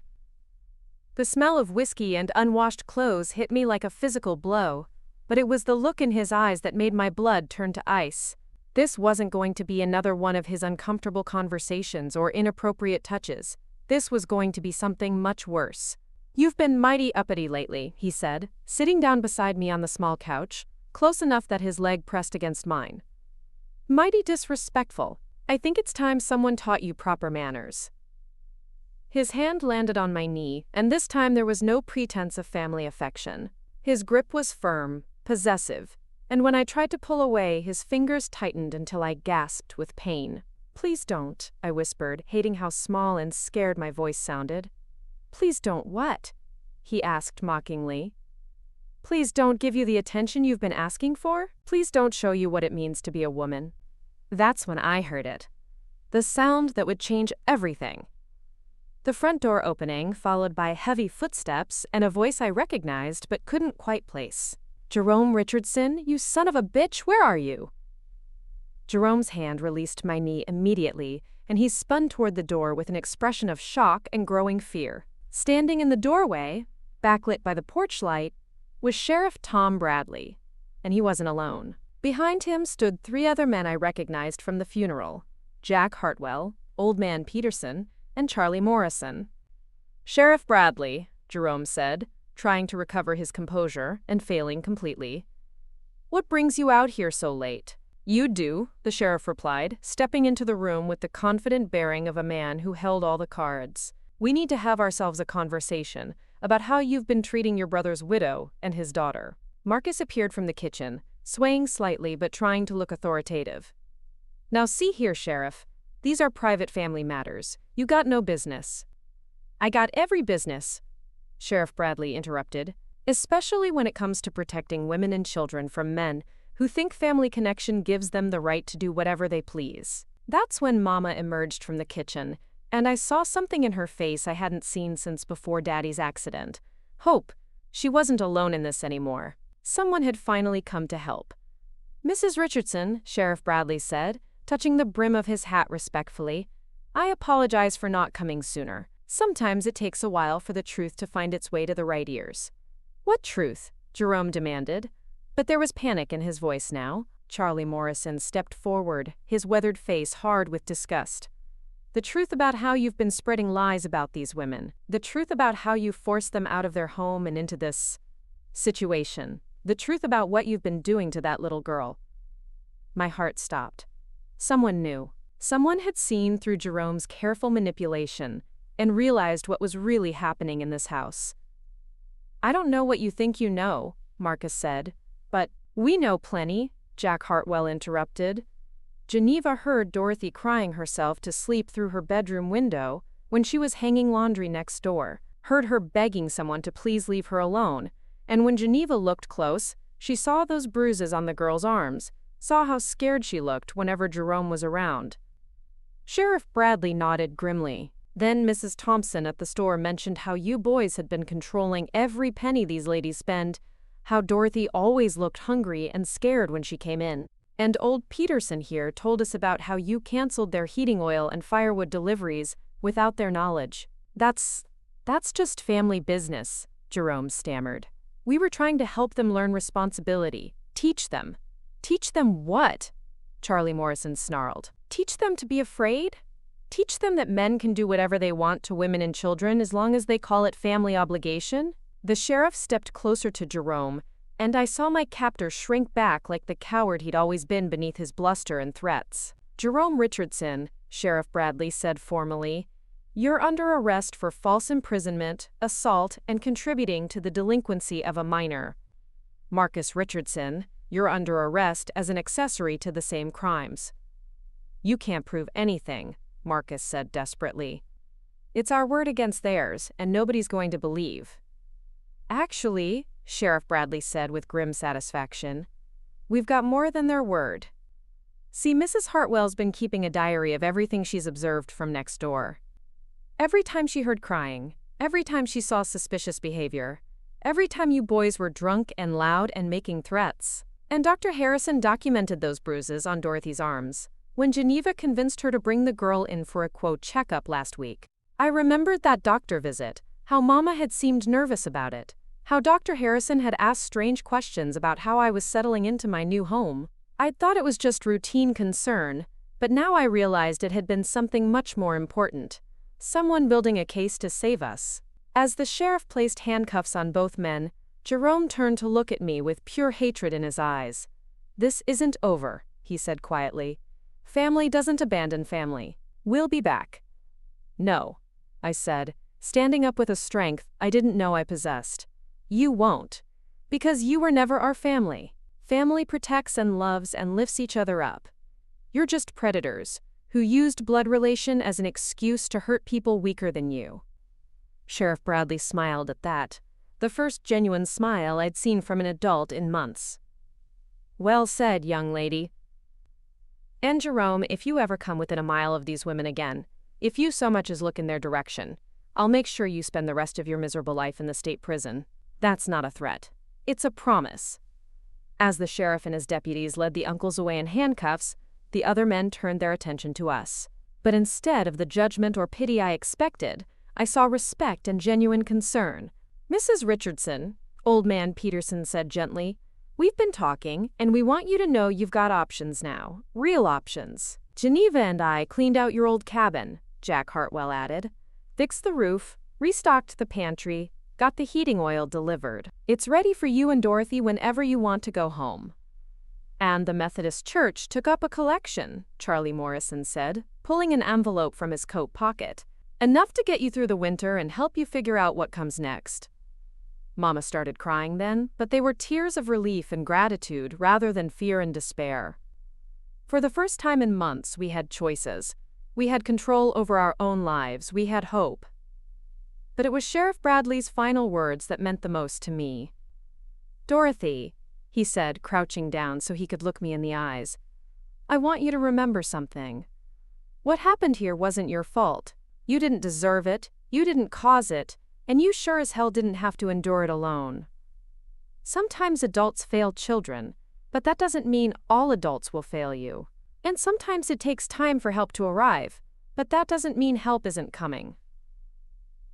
The smell of whiskey and unwashed clothes hit me like a physical blow, but it was the look in his eyes that made my blood turn to ice. This wasn't going to be another one of his uncomfortable conversations or inappropriate touches. This was going to be something much worse. "You've been mighty uppity lately," he said, sitting down beside me on the small couch, close enough that his leg pressed against mine. "Mighty disrespectful. I think it's time someone taught you proper manners." His hand landed on my knee, and this time there was no pretense of family affection. His grip was firm, possessive, and when I tried to pull away, his fingers tightened until I gasped with pain. "Please don't," I whispered, hating how small and scared my voice sounded. "Please don't what?" he asked mockingly. "Please don't give you the attention you've been asking for? Please don't show you what it means to be a woman?" That's when I heard it. The sound that would change everything. The front door opening, followed by heavy footsteps and a voice I recognized but couldn't quite place. "Jerome Richardson, you son of a bitch, where are you?" Jerome's hand released my knee immediately, and he spun toward the door with an expression of shock and growing fear. Standing in the doorway, backlit by the porch light, was Sheriff Tom Bradley, and he wasn't alone. Behind him stood 3 other men I recognized from the funeral: Jack Hartwell, Old Man Peterson, and Charlie Morrison. "Sheriff Bradley," Jerome said, trying to recover his composure and failing completely. "What brings you out here so late?" "You do," the sheriff replied, stepping into the room with the confident bearing of a man who held all the cards. "We need to have ourselves a conversation about how you've been treating your brother's widow and his daughter." Marcus appeared from the kitchen, swaying slightly but trying to look authoritative. "Now see here, Sheriff. These are private family matters. You got no business." "I got every business," Sheriff Bradley interrupted, "especially when it comes to protecting women and children from men who think family connection gives them the right to do whatever they please." That's when Mama emerged from the kitchen, and I saw something in her face I hadn't seen since before Daddy's accident. Hope. She wasn't alone in this anymore. Someone had finally come to help. "Mrs. Richardson," Sheriff Bradley said, touching the brim of his hat respectfully, "I apologize for not coming sooner. Sometimes it takes a while for the truth to find its way to the right ears." "What truth?" Jerome demanded. But there was panic in his voice now. Charlie Morrison stepped forward, his weathered face hard with disgust. "The truth about how you've been spreading lies about these women. The truth about how you forced them out of their home and into this situation. The truth about what you've been doing to that little girl." My heart stopped. Someone knew. Someone had seen through Jerome's careful manipulation and realized what was really happening in this house. "I don't know what you think you know," Marcus said, "but we know plenty," Jack Hartwell interrupted. "Geneva heard Dorothy crying herself to sleep through her bedroom window when she was hanging laundry next door, heard her begging someone to please leave her alone, and when Geneva looked close, she saw those bruises on the girl's arms, saw how scared she looked whenever Jerome was around." Sheriff Bradley nodded grimly. Then Mrs. Thompson at the store mentioned how you boys had been controlling every penny these ladies spend, how Dorothy always looked hungry and scared when she came in. And old Peterson here told us about how you canceled their heating oil and firewood deliveries without their knowledge. That's just family business, Jerome stammered. We were trying to help them learn responsibility. Teach them. Teach them what? Charlie Morrison snarled. Teach them to be afraid? Teach them that men can do whatever they want to women and children as long as they call it family obligation? The sheriff stepped closer to Jerome, and I saw my captor shrink back like the coward he'd always been beneath his bluster and threats. Jerome Richardson, Sheriff Bradley said formally, you're under arrest for false imprisonment, assault, and contributing to the delinquency of a minor. Marcus Richardson, you're under arrest as an accessory to the same crimes. You can't prove anything, Marcus said desperately. It's our word against theirs, and nobody's going to believe. Actually, Sheriff Bradley said with grim satisfaction, we've got more than their word. See, Mrs. Hartwell's been keeping a diary of everything she's observed from next door. Every time she heard crying, every time she saw suspicious behavior, every time you boys were drunk and loud and making threats. And Dr. Harrison documented those bruises on Dorothy's arms when Geneva convinced her to bring the girl in for a, quote, checkup last week. I remembered that doctor visit, how Mama had seemed nervous about it, how Dr. Harrison had asked strange questions about how I was settling into my new home. I'd thought it was just routine concern, but now I realized it had been something much more important. Someone building a case to save us. As the sheriff placed handcuffs on both men, Jerome turned to look at me with pure hatred in his eyes. This isn't over, he said quietly. Family doesn't abandon family. We'll be back. No, I said, standing up with a strength I didn't know I possessed. You won't. Because you were never our family. Family protects and loves and lifts each other up. You're just predators who used blood relation as an excuse to hurt people weaker than you. Sheriff Bradley smiled at that, the first genuine smile I'd seen from an adult in months. Well said, young lady. And Jerome, if you ever come within a mile of these women again, if you so much as look in their direction, I'll make sure you spend the rest of your miserable life in the state prison. That's not a threat. It's a promise. As the sheriff and his deputies led the uncles away in handcuffs, the other men turned their attention to us. But instead of the judgment or pity I expected, I saw respect and genuine concern. Mrs. Richardson, Old Man Peterson said gently, we've been talking, and we want you to know you've got options now. Real options. Geneva and I cleaned out your old cabin, Jack Hartwell added. Fixed the roof, restocked the pantry, got the heating oil delivered. It's ready for you and Dorothy whenever you want to go home. And the Methodist Church took up a collection, Charlie Morrison said, pulling an envelope from his coat pocket. Enough to get you through the winter and help you figure out what comes next. Mama started crying then, but they were tears of relief and gratitude rather than fear and despair. For the first time in months, we had choices. We had control over our own lives. We had hope. But it was Sheriff Bradley's final words that meant the most to me. Dorothy, he said, crouching down so he could look me in the eyes, I want you to remember something. What happened here wasn't your fault. You didn't deserve it, you didn't cause it, and you sure as hell didn't have to endure it alone. Sometimes adults fail children, but that doesn't mean all adults will fail you. And sometimes it takes time for help to arrive, but that doesn't mean help isn't coming.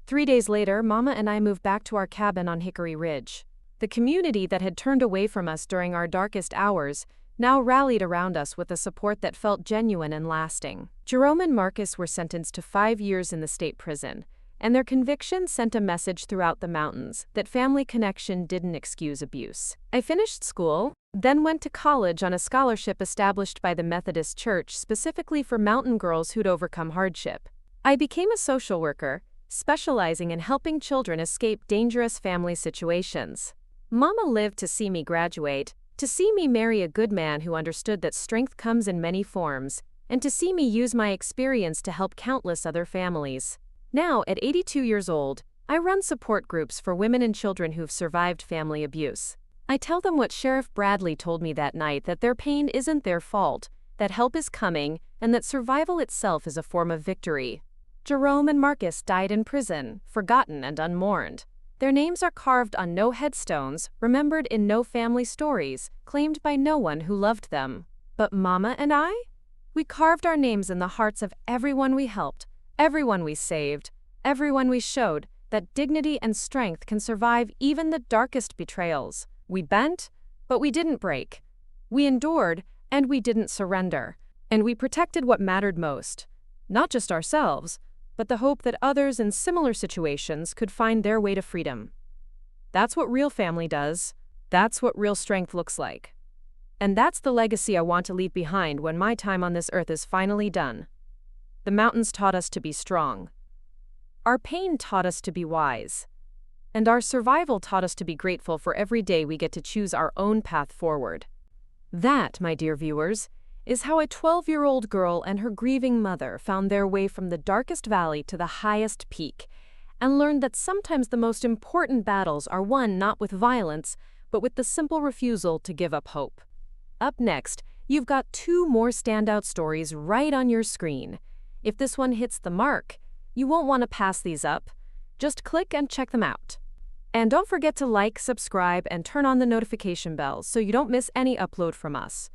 3 days later, Mama and I moved back to our cabin on Hickory Ridge. The community that had turned away from us during our darkest hours now rallied around us with a support that felt genuine and lasting. Jerome and Marcus were sentenced to 5 years in the state prison, and their conviction sent a message throughout the mountains that family connection didn't excuse abuse. I finished school, then went to college on a scholarship established by the Methodist Church specifically for mountain girls who'd overcome hardship. I became a social worker, specializing in helping children escape dangerous family situations. Mama lived to see me graduate, to see me marry a good man who understood that strength comes in many forms, and to see me use my experience to help countless other families. Now, at 82 years old, I run support groups for women and children who've survived family abuse. I tell them what Sheriff Bradley told me that night, that their pain isn't their fault, that help is coming, and that survival itself is a form of victory. Jerome and Marcus died in prison, forgotten and unmourned. Their names are carved on no headstones, remembered in no family stories, claimed by no one who loved them. But Mama and I? We carved our names in the hearts of everyone we helped, everyone we saved, everyone we showed that dignity and strength can survive even the darkest betrayals. We bent, but we didn't break. We endured, and we didn't surrender. And we protected what mattered most. Not just ourselves, but the hope that others in similar situations could find their way to freedom. That's what real family does. That's what real strength looks like. And that's the legacy I want to leave behind when my time on this earth is finally done. The mountains taught us to be strong. Our pain taught us to be wise. And our survival taught us to be grateful for every day we get to choose our own path forward. That, my dear viewers, is how a 12-year-old girl and her grieving mother found their way from the darkest valley to the highest peak, and learned that sometimes the most important battles are won not with violence, but with the simple refusal to give up hope. Up next, you've got 2 more standout stories right on your screen. If this one hits the mark, you won't want to pass these up. Just click and check them out. And don't forget to like, subscribe, and turn on the notification bell so you don't miss any upload from us.